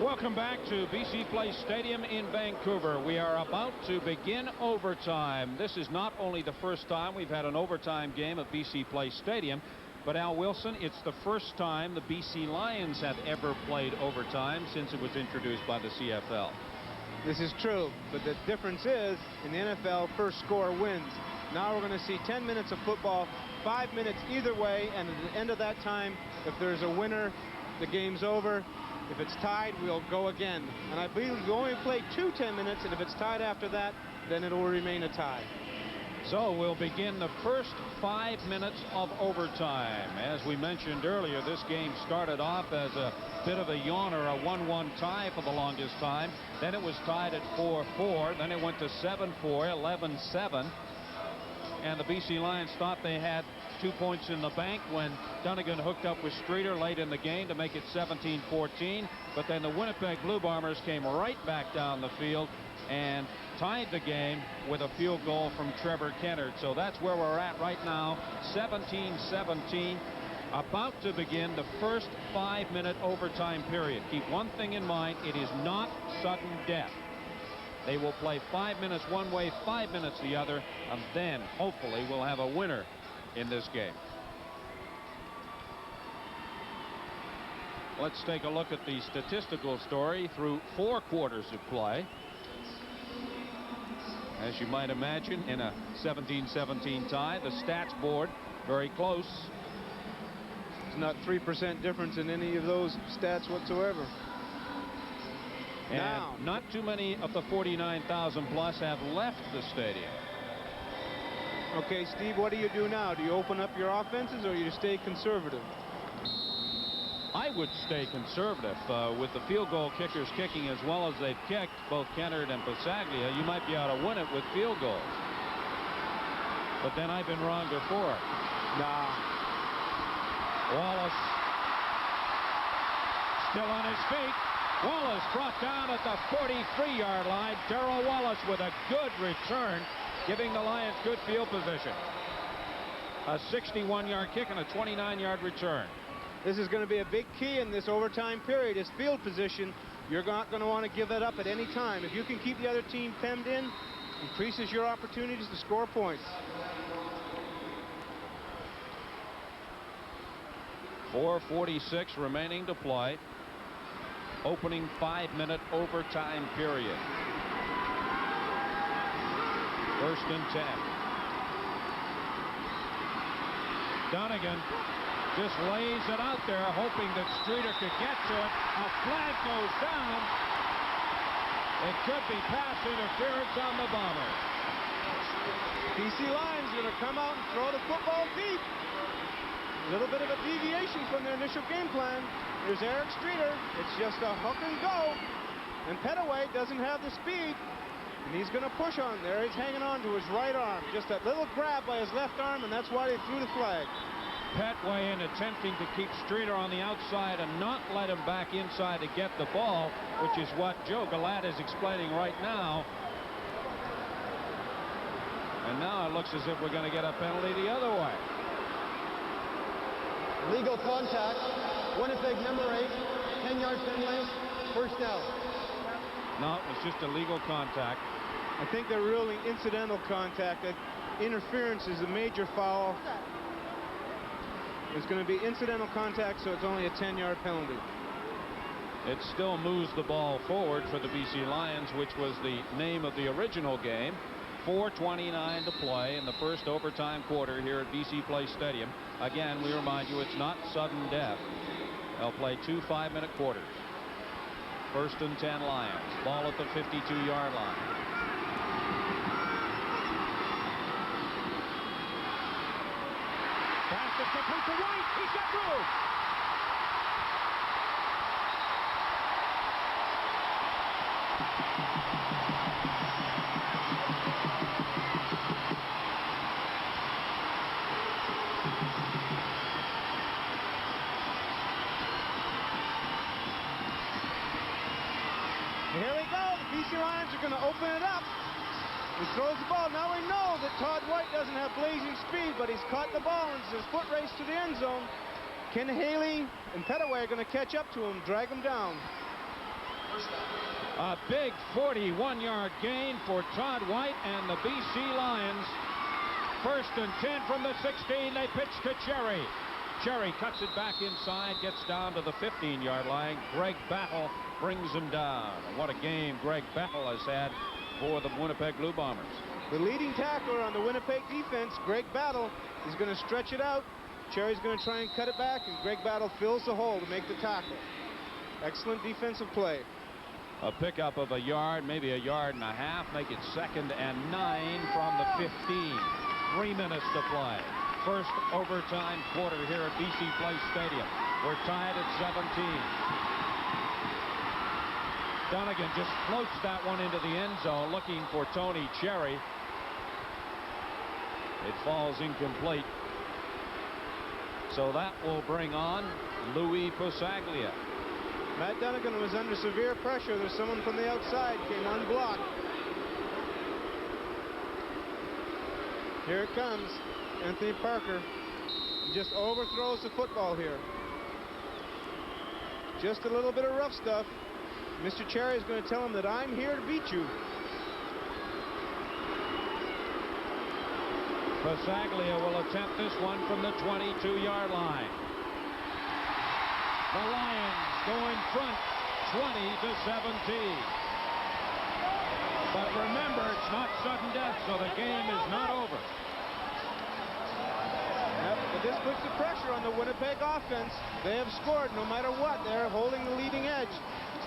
Welcome back to BC Place Stadium in Vancouver. We are about to begin overtime. This is not only the first time we've had an overtime game at BC Place Stadium, but Al Wilson, it's the first time the BC Lions have ever played overtime since it was introduced by the CFL. This is true, but the difference is in the NFL, first score wins. Now we're going to see 10 minutes of football, 5 minutes either way, and at the end of that time, if there's a winner, the game's over. If it's tied, we'll go again. And I believe we only play 2 10 minutes, and if it's tied after that, then it will remain a tie. So we'll begin the first 5 minutes of overtime. As we mentioned earlier, this game started off as a bit of a yawner, a 1-1 tie for the longest time. Then it was tied at 4-4. Then it went to 7-4, 11-7. And the BC Lions thought they had 2 points in the bank when Dunnigan hooked up with Streeter late in the game to make it 17-14. But then the Winnipeg Blue Bombers came right back down the field and tied the game with a field goal from Trevor Kennard. So that's where we're at right now, 17-17. About to begin the first 5-minute overtime period. Keep one thing in mind, it is not sudden death. They will play 5 minutes one way, 5 minutes the other, and then hopefully we'll have a winner in this game. Let's take a look at the statistical story through 4 quarters of play. As you might imagine, in a 17-17 tie, the stats board very close. There's not 3% difference in any of those stats whatsoever. And now, not too many of the 49,000 plus have left the stadium. Okay, Steve, what do you do now? Do you open up your offenses or you stay conservative? I would stay conservative with the field goal kickers kicking as well as they've kicked, both Kennard and Pasaglia. You might be able to win it with field goals. But then I've been wrong before. Nah. Wallace still on his feet. Wallace brought down at the 43-yard line. Darrell Wallace with a good return, giving the Lions good field position. A 61-yard kick and a 29-yard return. This is going to be a big key in this overtime period. Is field position. You're not going to want to give that up at any time. If you can keep the other team penned in, increases your opportunities to score points. 4:46 remaining to play. Opening 5-minute overtime period. 1st and 10. Donegan just lays it out there, hoping that Streeter could get to it. A flag goes down. It could be pass interference on the Bombers. BC Lions going to come out and throw the football deep. A little bit of a deviation from their initial game plan. Here's Eric Streeter. It's just a hook and go. And Petaway doesn't have the speed. And he's going to push on there. He's hanging on to his right arm. Just that little grab by his left arm, and that's why they threw the flag. Petway in attempting to keep Streeter on the outside and not let him back inside to get the ball, which is what Joe Galat is explaining right now. And now it looks as if we're going to get a penalty the other way. Legal contact. Winnipeg number 8. 10-yard penalty. 1st down. No, it was just a legal contact. I think they're ruling incidental contact. That interference is a major foul. It's going to be incidental contact, so it's only a 10-yard penalty. It still moves the ball forward for the BC Lions, which was the name of the original game. 4:29 to play in the first overtime quarter here at BC Place Stadium. Again, we remind you, it's not sudden death. They'll play 2 5-minute quarters. 1st and 10 Lions. Ball at the 52-yard line. Pass is complete to White. He's got room. Here we go. The BC Lions are going to open it up. He throws the ball. Now we know that Todd White doesn't have blazing speed, but he's caught the ball and it's his foot race to the end zone. Ken Haley and Petaway are going to catch up to him, drag him down. A big 41-yard gain for Todd White and the BC Lions. 1st and 10 from the 16. They pitch to Cherry. Cherry cuts it back inside, gets down to the 15-yard line. Greg Battle brings him down. And what a game Greg Battle has had for the Winnipeg Blue Bombers. The leading tackler on the Winnipeg defense, Greg Battle, is going to stretch it out. Cherry's going to try and cut it back, and Greg Battle fills the hole to make the tackle. Excellent defensive play. A pickup of a yard, maybe a yard and a half, make it 2nd and 9 from the 15. 3 minutes to play. First overtime quarter here at BC Place Stadium. We're tied at 17. Donegan just floats that one into the end zone, looking for Tony Cherry. It falls incomplete. So that will bring on Louis Pasaglia. Matt Donegan was under severe pressure. There's someone from the outside, came unblocked. Here it comes. Anthony Parker just overthrows the football here. Just a little bit of rough stuff. Mr. Cherry is going to tell him that I'm here to beat you. Pasaglia will attempt this one from the 22-yard line. The Lions go in front 20-17. But remember, it's not sudden death, so the game is not over. Yep, but this puts the pressure on the Winnipeg offense. They have scored no matter what. They're holding the leading edge.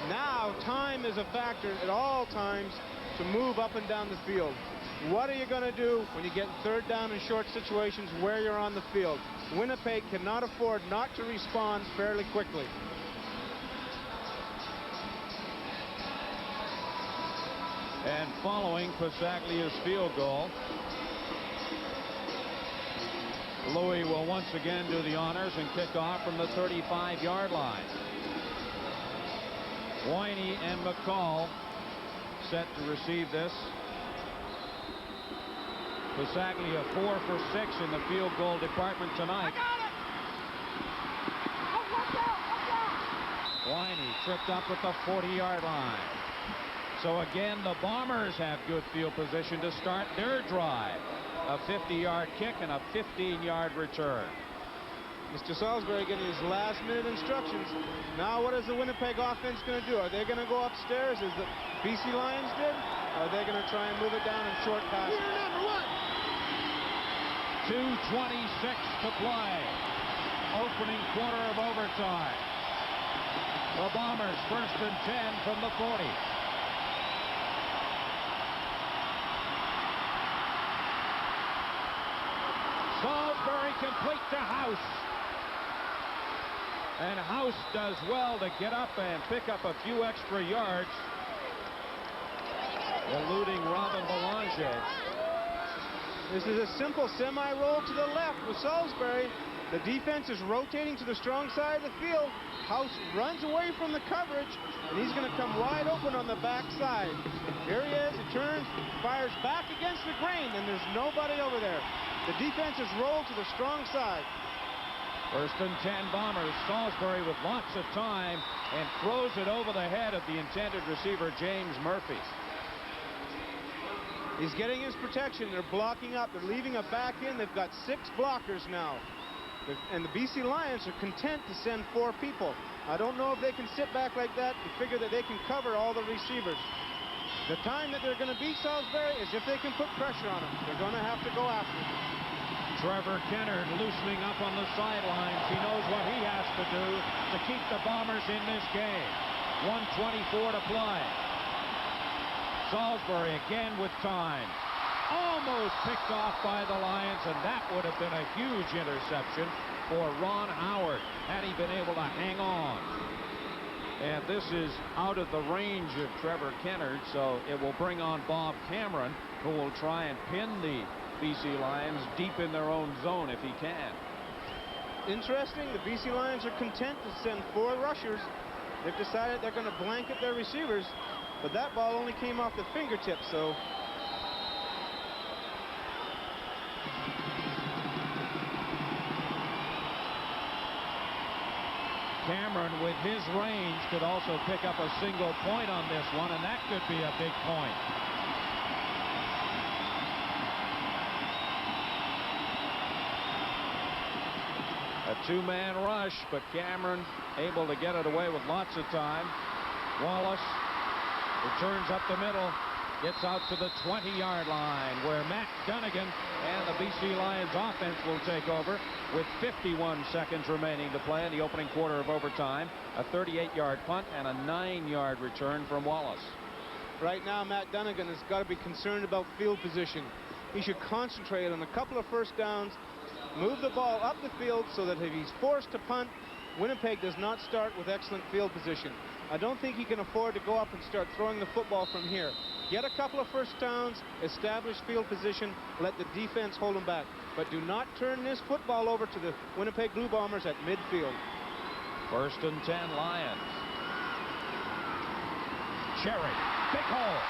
Now time is a factor at all times to move up and down the field. what are you going to do when you get third down in short situations where you're on the field? Winnipeg cannot afford not to respond fairly quickly. And following Pasaglia's field goal, Louis will once again do the honors and kick off from the 35-yard line. Winey and McCall set to receive this. Pasaglia 4 for 6 in the field goal department tonight. Winey tripped up at the 40-yard line. So again, the Bombers have good field position to start their drive. A 50-yard kick and a 15-yard return. Mr. Salisbury getting his last-minute instructions. Now what is the Winnipeg offense going to do? Are they going to go upstairs as the BC Lions did? Or are they going to try and move it down in short passes? 2:26 to play. Opening quarter of overtime. The Bombers 1st and 10 from the 40. Salisbury complete to House. And House does well to get up and pick up a few extra yards, eluding Robin Belanger. This is a simple semi-roll to the left with Salisbury. The defense is rotating to the strong side of the field. House runs away from the coverage, and he's going to come wide open on the backside. Here he is. He turns, fires back against the grain, and there's nobody over there. The defense is rolled to the strong side. 1st and 10 Bombers. Salisbury with lots of time and throws it over the head of the intended receiver, James Murphy. He's getting his protection. They're blocking up. They're leaving a back in. They've got 6 blockers now. And the BC Lions are content to send 4 people. I don't know if they can sit back like that and figure that they can cover all the receivers. The time that they're going to beat Salisbury is if they can put pressure on them. They're going to have to go after him. Trevor Kennard loosening up on the sidelines. He knows what he has to do to keep the Bombers in this game. 1:24 to play. Salisbury again with time. Almost picked off by the Lions, and that would have been a huge interception for Ron Howard had he been able to hang on. And this is out of the range of Trevor Kennard, so it will bring on Bob Cameron, who will try and pin the BC Lions deep in their own zone if he can. Interesting, the BC Lions are content to send 4 rushers. They've decided they're going to blanket their receivers, but that ball only came off the fingertips, so Cameron, with his range, could also pick up a single point on this one, and that could be a big point. A 2-man rush, but Cameron able to get it away with lots of time. Wallace returns up the middle, gets out to the 20-yard line, where Matt Dunnigan and the BC Lions offense will take over with 51 seconds remaining to play in the opening quarter of overtime. A 38-yard punt and a 9-yard return from Wallace. Right now, Matt Dunnigan has got to be concerned about field position. He should concentrate on a couple of first downs, move the ball up the field so that if he's forced to punt, Winnipeg does not start with excellent field position. I don't think he can afford to go up and start throwing the football from here. Get a couple of first downs, establish field position, let the defense hold him back. But do not turn this football over to the Winnipeg Blue Bombers at midfield. 1st and 10 Lions. Cherry, big hole.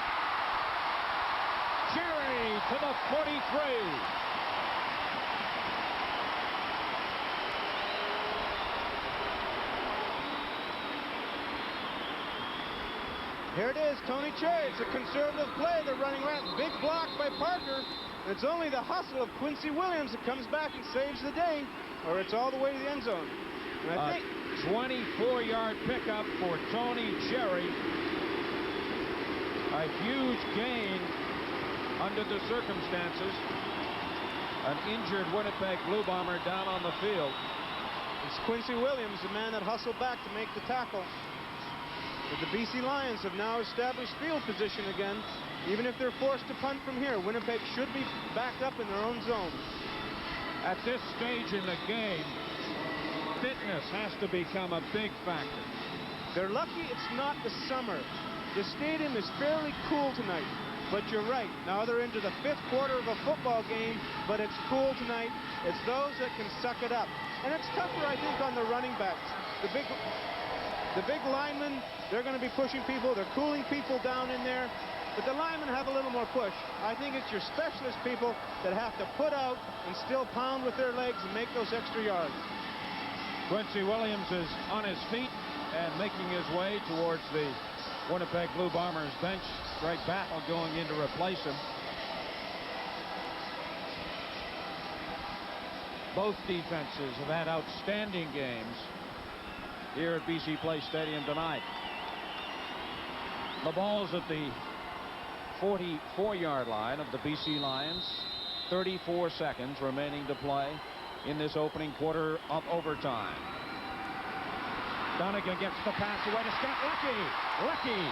Cherry to the 43. Here it is, Tony Cherry. It's a conservative play. They're running around. Big block by Parker. It's only the hustle of Quincy Williams that comes back and saves the day, or it's all the way to the end zone. And I think 24-yard pickup for Tony Cherry. A huge gain under the circumstances. An injured Winnipeg Blue Bomber down on the field. It's Quincy Williams, the man that hustled back to make the tackle. But the BC Lions have now established field position again. Even if they're forced to punt from here, Winnipeg should be backed up in their own zone. At this stage in the game, fitness has to become a big factor. They're lucky it's not the summer. The stadium is fairly cool tonight, but you're right. Now they're into the 5th quarter of a football game, but it's cool tonight. It's those that can suck it up. And it's tougher, I think, on the running backs. The big linemen, they're going to be pushing people. They're cooling people down in there. But the linemen have a little more push. I think it's your specialist people that have to put out and still pound with their legs and make those extra yards. Quincy Williams is on his feet and making his way towards the Winnipeg Blue Bombers bench. Greg Battle going in to replace him. Both defenses have had outstanding games here at BC Place Stadium tonight. The ball's at the 44-yard line of the BC Lions. 34 seconds remaining to play in this opening quarter of overtime. Donegan gets the pass away to Scott Lucky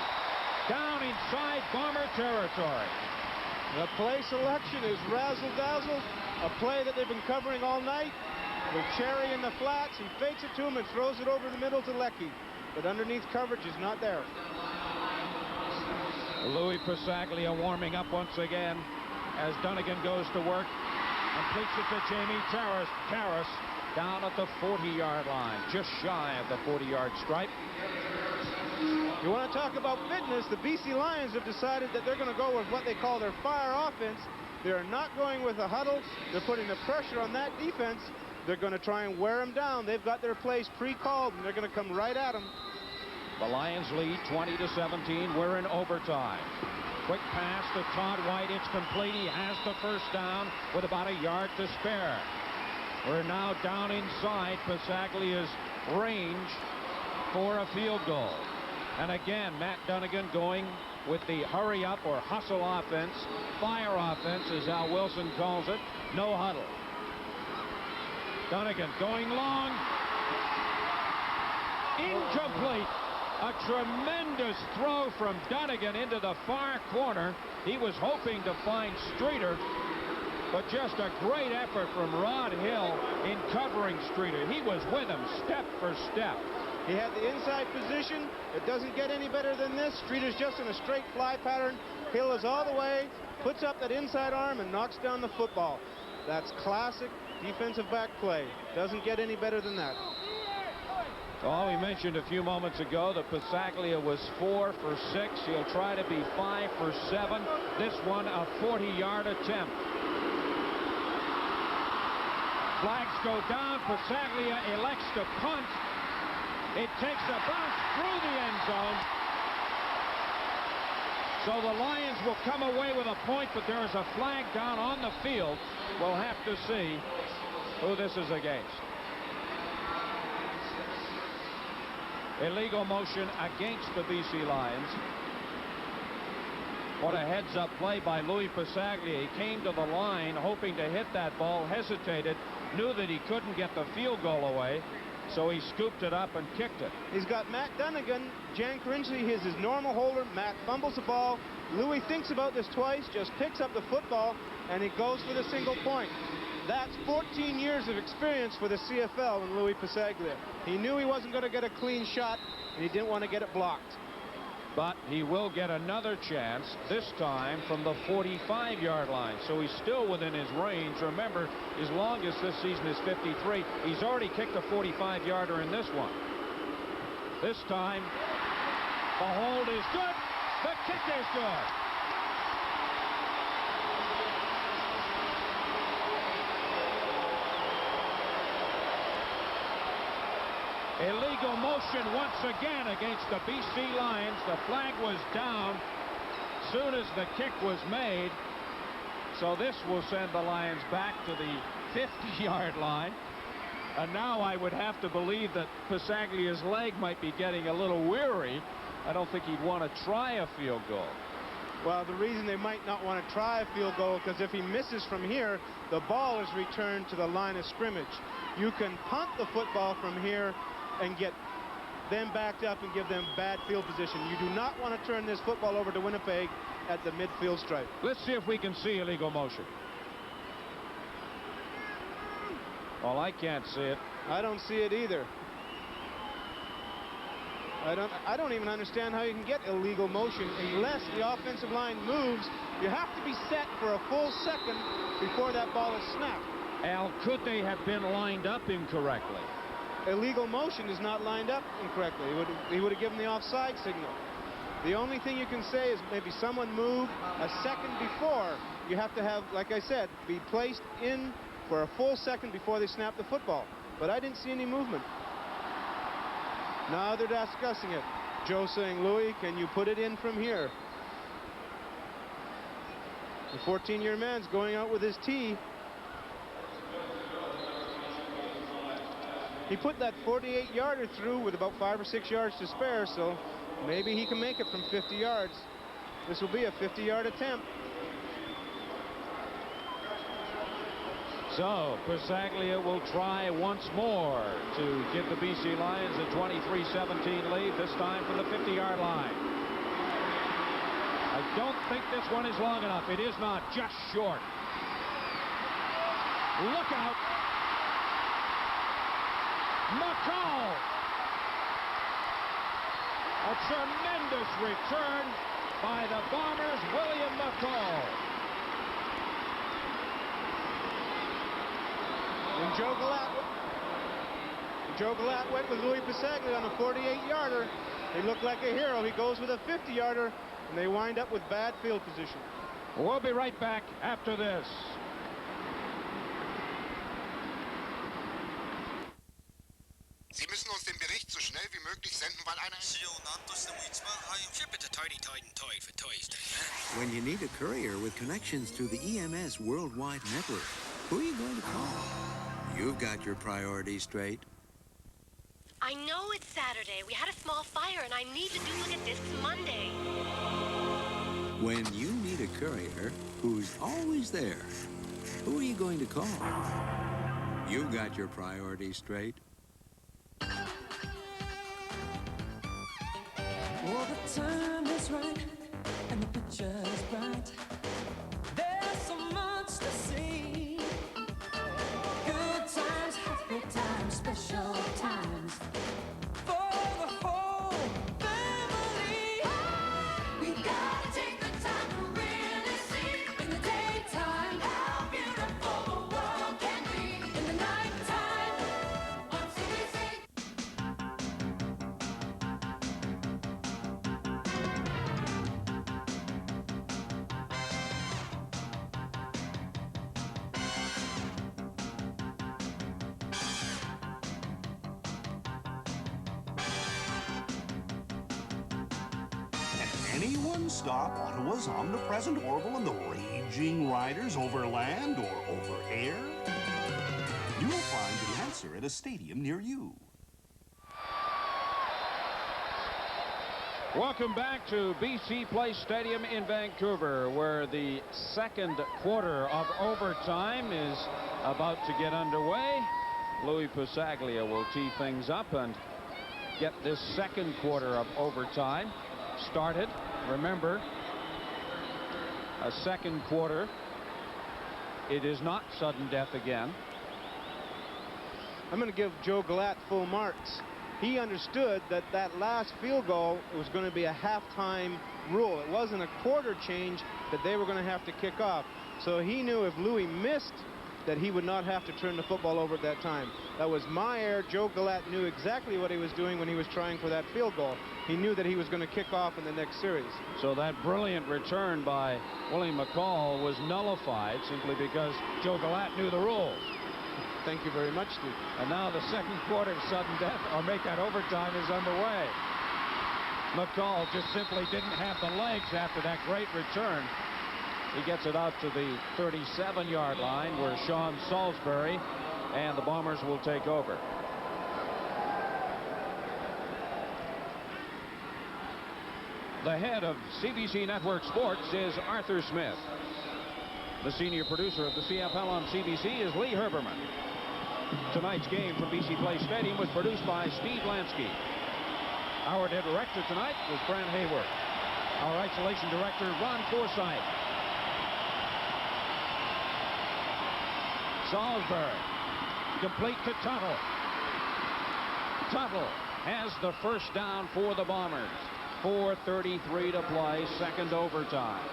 down inside Bomber territory. The play selection is razzle-dazzle, a play that they've been covering all night. With Cherry in the flats, he fakes it to him and throws it over the middle to Leckie. But underneath coverage is not there. Louis Pasaglia warming up once again as Donegan goes to work. Completes it to Jamie Terrace down at the 40-yard line, just shy of the 40-yard stripe. You want to talk about fitness, the BC Lions have decided that they're going to go with what they call their fire offense. They're not going with a huddle. They're putting the pressure on that defense. They're going to try and wear them down. They've got their plays pre-called, and they're going to come right at them. The Lions lead 20-17. We're in overtime. Quick pass to Todd White. It's complete. He has the first down with about a yard to spare. We're now down inside Pasaglia's range for a field goal. And again, Matt Donegan going with the hurry-up or hustle offense. Fire offense, as Al Wilson calls it. No huddle. Donegan going long. Incomplete. A tremendous throw from Donegan into the far corner. He was hoping to find Streeter, but just a great effort from Rod Hill in covering Streeter. He was with him step for step. He had the inside position. It doesn't get any better than this. Streeter's just in a straight fly pattern. Hill is all the way, puts up that inside arm and knocks down the football. That's classic defensive back play. Doesn't get any better than that. Oh, we mentioned a few moments ago that Pasaglia was 4 for 6. He'll try to be 5 for 7. This one a 40-yard attempt. Flags go down. Pasaglia elects to punt. It takes a bounce through the end zone. So the Lions will come away with a point, but there is a flag down on the field. We'll have to see who this is against. Illegal motion against the BC Lions. What a heads-up play by Louis Pasaglia. He came to the line hoping to hit that ball, hesitated, knew that he couldn't get the field goal away, so he scooped it up and kicked it. He's got Matt Donegan. Jan Karinsky is his normal holder. Matt fumbles the ball. Louis thinks about this twice, just picks up the football, and he goes for the single point. That's 14 years of experience for the CFL and Louis Pasaglia. He knew he wasn't going to get a clean shot, and he didn't want to get it blocked. But he will get another chance, this time from the 45-yard line. So he's still within his range. Remember, his longest this season is 53. He's already kicked a 45-yarder in this one. This time, the hold is good. The kick is good. Illegal motion once again against the BC Lions. The flag was down soon as the kick was made. So this will send the Lions back to the 50-yard line. And now I would have to believe that Pasaglia's leg might be getting a little weary. I don't think he'd want to try a field goal. Well, the reason they might not want to try a field goal, because if he misses from here, the ball is returned to the line of scrimmage. You can punt the football from here and get them backed up and give them bad field position. You do not want to turn this football over to Winnipeg at the midfield stripe. Let's see if we can see illegal motion. Well, I can't see it. I don't see it either. I don't even understand how you can get illegal motion unless the offensive line moves. You have to be set for a full second before that ball is snapped. Al, could they have been lined up incorrectly? Illegal motion is not lined up incorrectly. He would have given the offside signal. The only thing you can say is maybe someone moved a second before. You have to have, like I said, be placed in for a full second before they snap the football. But I didn't see any movement. Now they're discussing it. Joe saying, Louis, can you put it in from here? The 14-year man's going out with his tee. He put that 48-yarder through with about 5 or 6 yards to spare, so maybe he can make it from 50 yards. This will be a 50-yard attempt. So Pasaglia will try once more to give the BC Lions a 23-17 lead, this time from the 50-yard line. I don't think this one is long enough. It is not, just short. Look out. McCall. A tremendous return by the Bombers, William McCall. And Joe Galat went with Louis Pasaglia on a 48-yarder. He looked like a hero. He goes with a 50-yarder, and they wind up with bad field position. We'll be right back after this. Sie müssen uns den Bericht so schnell wie möglich senden, weil einer... When you need a courier with connections to the EMS worldwide network, who are you going to call? You've got your priorities straight. I know it's Saturday. We had a small fire, and I need to duplicate discs Monday. When you need a courier who's always there, who are you going to call? You've got your priorities straight. Oh, the time is right, and the picture's bright. There's so much to see. Good times, happy times, special times for the whole family. We gotta take the time to really see in the daytime how beautiful the world can be. In the nighttime on CBC. Anyone stop Ottawa's omnipresent Orville and the raging riders over land or over air? You'll find the answer at a stadium near you. Welcome back to BC Place Stadium in Vancouver, where the second quarter of overtime is about to get underway. Louis Pasaglia will tee things up and get this second quarter of overtime started. Remember, a second quarter, it is not sudden death again. I'm going to give Joe Galat full marks. He understood that that last field goal was going to be a halftime rule. It wasn't a quarter change that they were going to have to kick off. So he knew if Louis missed, that he would not have to turn the football over at that time. That was my error. Joe Galat knew exactly what he was doing when he was trying for that field goal. He knew that he was going to kick off in the next series. So that brilliant return by William McCall was nullified simply because Joe Galat knew the rules. Thank you very much, Steve. And now the second quarter of sudden death, or make that overtime, is underway. McCall just simply didn't have the legs after that great return. He gets it out to the 37-yard line where Sean Salisbury and the Bombers will take over. The head of CBC Network Sports is Arthur Smith. The senior producer of the CFL on CBC is Lee Herberman. Tonight's game from BC Place Stadium was produced by Steve Lansky. Our director tonight was Brent Hayward. Our isolation director, Ron Forsythe. Salisbury, complete to Tuttle. Tuttle has the first down for the Bombers. 4:33 to play, second overtime.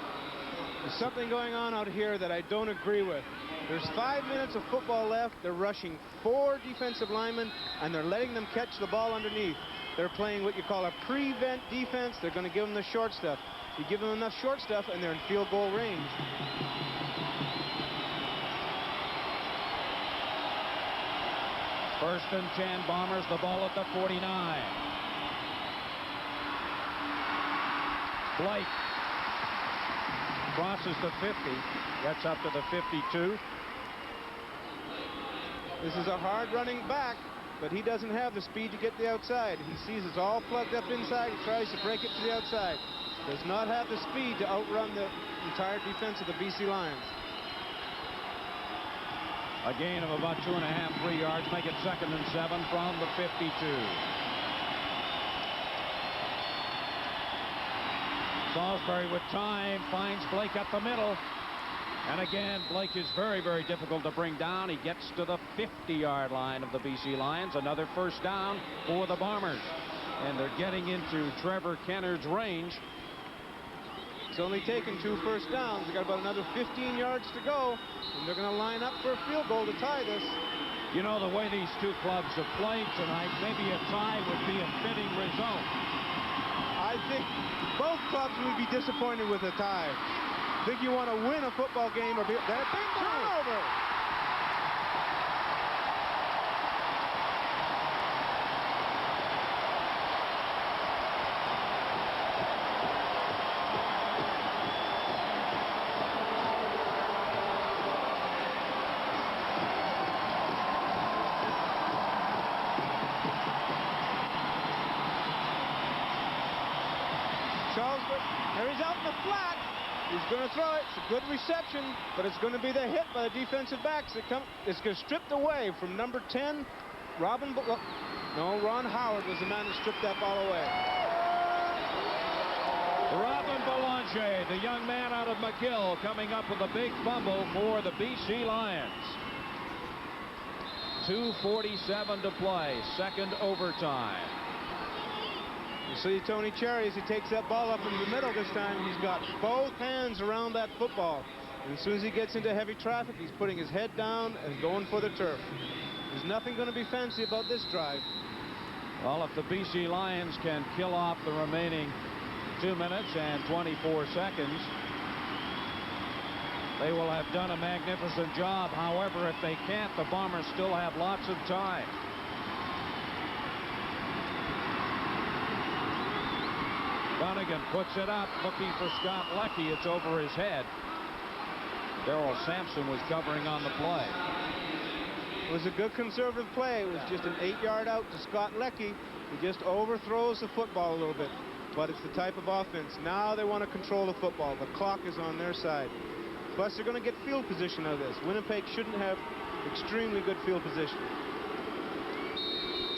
There's something going on out here that I don't agree with. There's 5 minutes of football left. They're rushing 4 defensive linemen, and they're letting them catch the ball underneath. They're playing what you call a prevent defense. They're going to give them the short stuff. You give them enough short stuff, and they're in field goal range. First and 10, Bombers, the ball at the 49. Blake crosses the 50, gets up to the 52. This is a hard running back, but he doesn't have the speed to get the outside. He sees it's all plugged up inside. He tries to break it to the outside. Does not have the speed to outrun the entire defense of the BC Lions. A gain of about 2.5, 3 yards, make it 2nd and 7 from the 52. Salisbury with time finds Blake at the middle. And again, Blake is very, very difficult to bring down. He gets to the 50-yard line of the BC Lions. Another first down for the Bombers. And they're getting into Trevor Kennard's range. It's only taken 2 first downs. They've got about another 15 yards to go. And they're going to line up for a field goal to tie this. You know, the way these two clubs have played tonight, maybe a tie would be a fitting result. I think both clubs would be disappointed with a tie. I think you want to win a football game or be that big turnover. There he's out in the flat. He's going to throw it. It's a good reception, but it's going to be the hit by the defensive backs that come. It's going to stripped away from number 10, Ron Howard was the man that stripped that ball away. Robin Belanger, the young man out of McGill, coming up with a big fumble for the BC Lions. 2:47 to play, second overtime. You see Tony Cherry as he takes that ball up in the middle this time. He's got both hands around that football. And as soon as he gets into heavy traffic, he's putting his head down and going for the turf. There's nothing going to be fancy about this drive. Well, if the BC Lions can kill off the remaining 2 minutes and 24 seconds, they will have done a magnificent job. However, if they can't, the Bombers still have lots of time. Donegan puts it up, looking for Scott Leckie. It's over his head. Darrell Sampson was covering on the play. It was a good conservative play. It was just an 8-yard out to Scott Leckie. He just overthrows the football a little bit. But it's the type of offense. Now they want to control the football. The clock is on their side. Plus, they're going to get field position out of this. Winnipeg shouldn't have extremely good field position.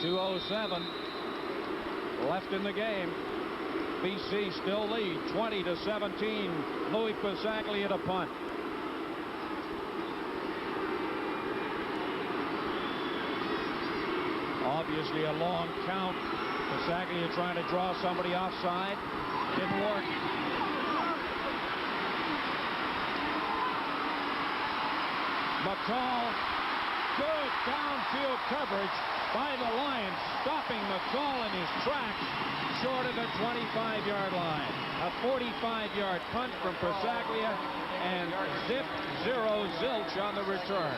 2:07 left in the game. BC still lead 20-17. Louis Pasaglia to punt. Obviously a long count. Pasaglia trying to draw somebody offside. Didn't work. McCall, good downfield coverage by the Lions, stopping McCall in his tracks short of the 25-yard line. A 45-yard punt from Pasaglia, and zip, zero, zilch on the return.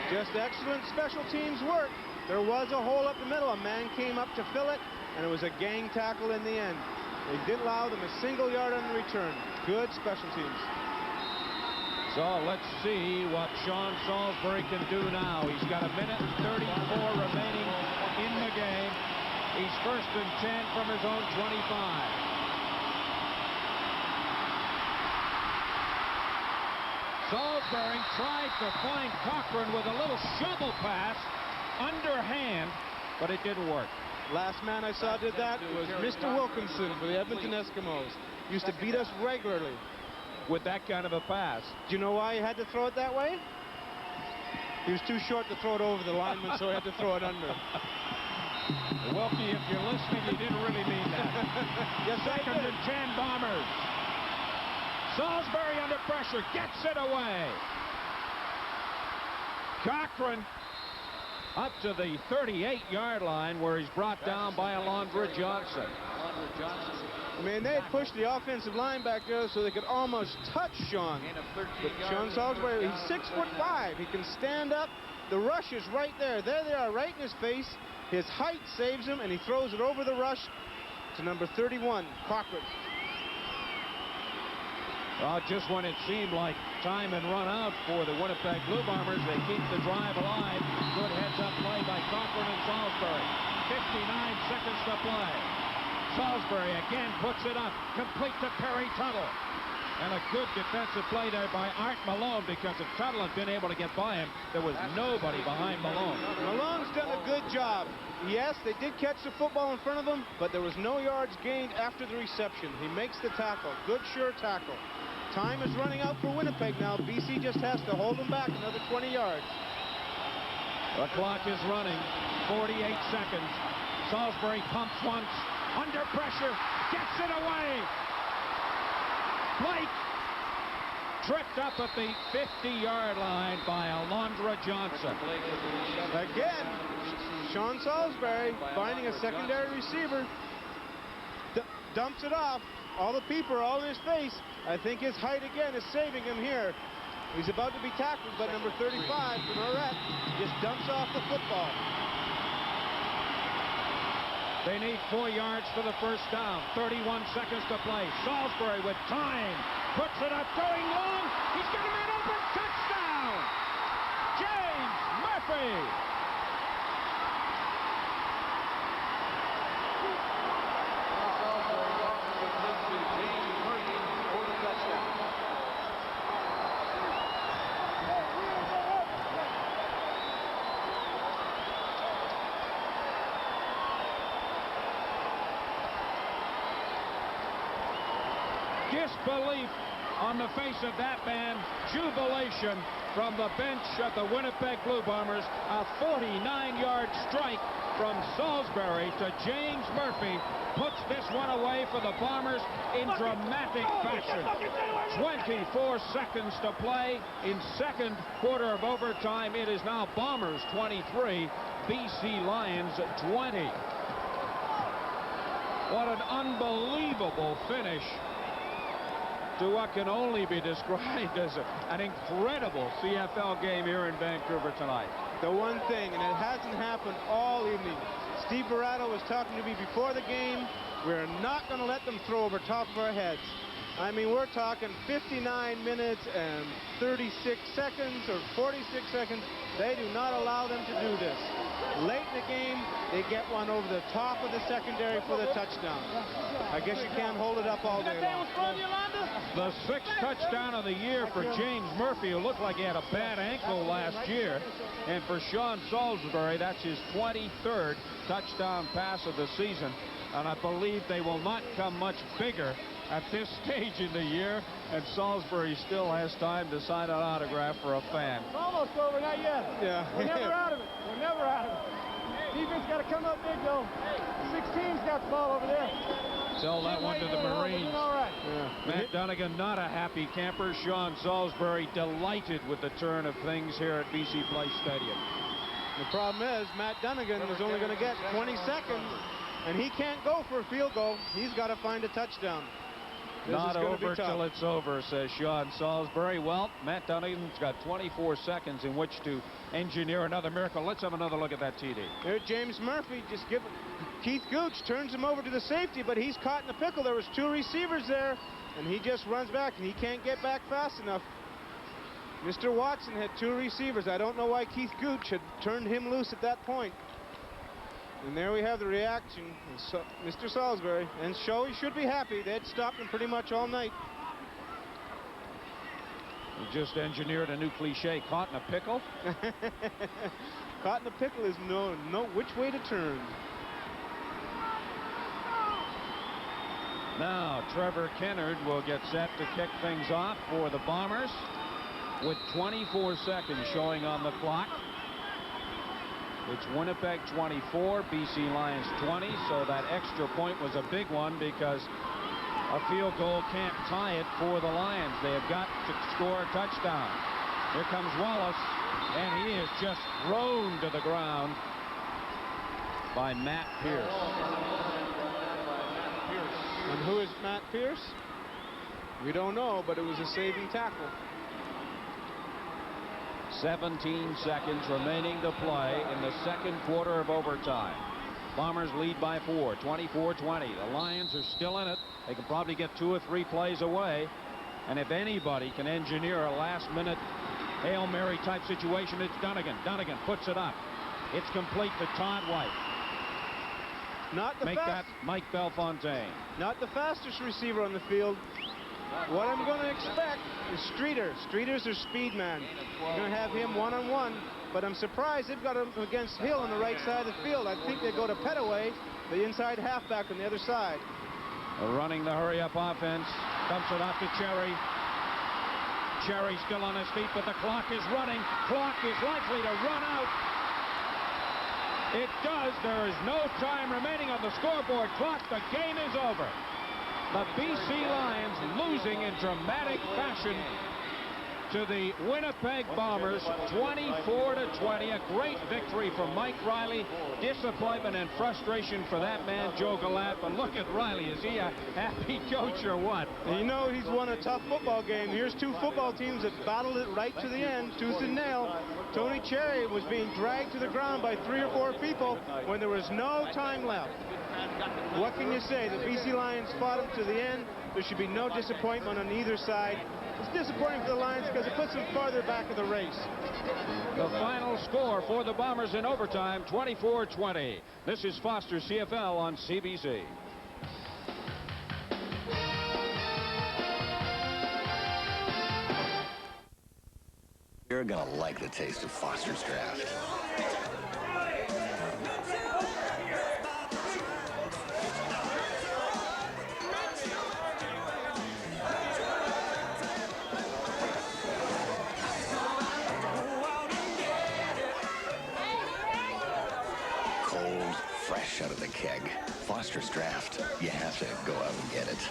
Just excellent special teams work. There was a hole up the middle. A man came up to fill it, and it was a gang tackle in the end. They didn't allow them a single yard on the return. Good special teams. So let's see what Sean Salisbury can do now. He's got 1 minute and 34 remaining in the game. He's first and 10 from his own 25. Salisbury tried to find Cochran with a little shovel pass underhand, but it didn't work. Last man I saw did that was Mr. Wilkinson for the Edmonton Eskimos. Used to beat us regularly. With that kind of a pass. Do you know why he had to throw it that way? He was too short to throw it over the lineman, so he had to throw it under. Wilkie, if you're listening, you didn't really mean that. Yes, Second and 10 Bombers. Salisbury under pressure, gets it away. Cochran up to the 38-yard line where he's brought down by Alondra Johnson. I mean, they had pushed the offensive line back there so they could almost touch Sean. But Sean Salisbury, he's 6'5". He can stand up. The rush is right there. There they are, right in his face. His height saves him, and he throws it over the rush to number 31, Cochran. Well, just when it seemed like time had run out for the Winnipeg Blue Bombers, they keep the drive alive. Good heads-up play by Cochran and Salisbury. 59 seconds to play. Salisbury again puts it up, complete to Perry Tuttle. And a good defensive play there by Art Malone, because if Tuttle had been able to get by him, there was nobody behind Malone. Malone's done a good job. Yes, they did catch the football in front of him, but there was no yards gained after the reception. He makes the tackle. Good, sure tackle. Time is running out for Winnipeg now. BC just has to hold them back another 20 yards. The clock is running. 48 seconds. Salisbury pumps once. Under pressure. Gets it away. Blake tripped up at the 50-yard line by Alondra Johnson. Again, Sean Salisbury finding a secondary receiver. Dumps it off. All the people are all in his face. I think his height again is saving him here. He's about to be tackled, but number 35, Moret, just dumps off the football. They need 4 yards for the first down. 31 seconds to play. Salisbury with time. Puts it up, going long. He's got a man open. Touchdown! James Murphy! Disbelief on the face of that man. Jubilation from the bench of the Winnipeg Blue Bombers. A 49-yard strike from Salisbury to James Murphy puts this one away for the Bombers in dramatic fashion. 24 seconds to play in second quarter of overtime. It is now Bombers 23, BC Lions 20. What an unbelievable finish to what can only be described as an incredible CFL game here in Vancouver tonight. The one thing, and it hasn't happened all evening, Steve Barato was talking to me before the game, we're not going to let them throw over top of our heads. I mean, we're talking 59 minutes and 36 seconds or 46 seconds. They do not allow them to do this. Late in the game, they get one over the top of the secondary for the touchdown. I guess you can't hold it up all day long. The sixth touchdown of the year for James Murphy, who looked like he had a bad ankle last year. And for Sean Salisbury, that's his 23rd touchdown pass of the season. And I believe they will not come much bigger at this stage in the year, and Salisbury still has time to sign an autograph for a fan. It's almost over, not yet. Yeah. We're never out of it. We're never out of it. Defense got to come up big, though. 16's got the ball over there. Tell that one to the Marines. All right. Yeah. Matt Dunnigan, not a happy camper. Sean Salisbury delighted with the turn of things here at BC Place Stadium. The problem is, Matt Dunnigan is only going to get 20 seconds, and he can't go for a field goal. He's got to find a touchdown. Not over till it's over, says Sean Salisbury. Well, Matt Dunnigan's got 24 seconds in which to engineer another miracle. Let's have another look at that TD. There, James Murphy just give Keith Gooch turns him over to the safety, but he's caught in a pickle. There was two receivers there, and he just runs back, and he can't get back fast enough. Mr. Watson had two receivers. I don't know why Keith Gooch had turned him loose at that point. And there we have the reaction of Mr. Salisbury. And he should be happy. They had stopped him pretty much all night. He just engineered a new cliche, caught in a pickle. Caught in a pickle is no which way to turn. Now Trevor Kennard will get set to kick things off for the Bombers with 24 seconds showing on the clock. It's Winnipeg 24, BC Lions 20, so that extra point was a big one because a field goal can't tie it for the Lions. They have got to score a touchdown. Here comes Wallace, and he is just thrown to the ground by Matt Pierce. And who is Matt Pierce? We don't know, but it was a saving tackle. 17 seconds remaining to play in the second quarter of overtime. Bombers lead by 4, 24-20. The Lions are still in it. They can probably get 2 or 3 plays away. And if anybody can engineer a last-minute Hail Mary type situation, it's Dunnigan. Dunnigan puts it up. It's complete to Todd White. Not the Make that Mike Bellefontaine. Not the fastest receiver on the field. What I'm going to expect is Streeter. Streeter's their speed man. You're going to have him one-on-one, but I'm surprised they've got him against Hill on the right side of the field. I think they go to Petaway, the inside halfback on the other side. Running the hurry-up offense. Dumps it off to Cherry. Cherry still on his feet, but the clock is running. Clock is likely to run out. It does. There is no time remaining on the scoreboard clock. The game is over. The BC Lions losing in dramatic fashion to the Winnipeg Bombers, 24-20. A great victory for Mike Riley. Disappointment and frustration for that man, Joe Gallant. But look at Riley. Is he a happy coach or what? You know he's won a tough football game. Here's 2 football teams that battled it right to the end, tooth and nail. Tony Cherry was being dragged to the ground by 3 or 4 people when there was no time left. What can you say? The BC Lions fought him to the end. There should be no disappointment on either side. It's disappointing for the Lions because it puts them farther back of the race. The final score for the Bombers in overtime, 24-20. This is Foster CFL on CBC. You're gonna like the taste of Foster's Draft. Cold, fresh out of the keg. Foster's Draft. You have to go out and get it.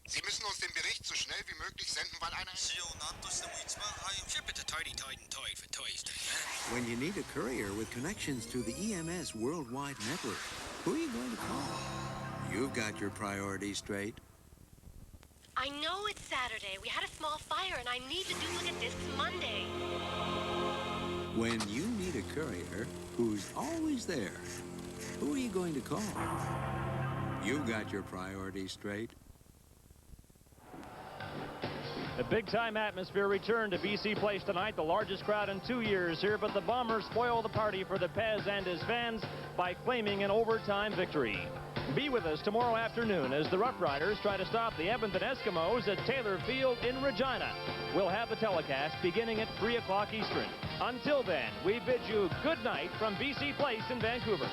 Sie müssen uns den Bericht so schnell wie möglich senden, weil einer... When you need a courier with connections to the EMS worldwide network, who are you going to call? You've got your priorities straight. I know it's Saturday. We had a small fire, and I need to duplicate discs Monday. When you need a courier who's always there, who are you going to call? You've got your priorities straight. The big-time atmosphere returned to BC Place tonight, the largest crowd in 2 years here, but the Bombers spoil the party for the Pez and his fans by claiming an overtime victory. Be with us tomorrow afternoon as the Rough Riders try to stop the Edmonton Eskimos at Taylor Field in Regina. We'll have the telecast beginning at 3 o'clock Eastern. Until then, we bid you good night from BC Place in Vancouver.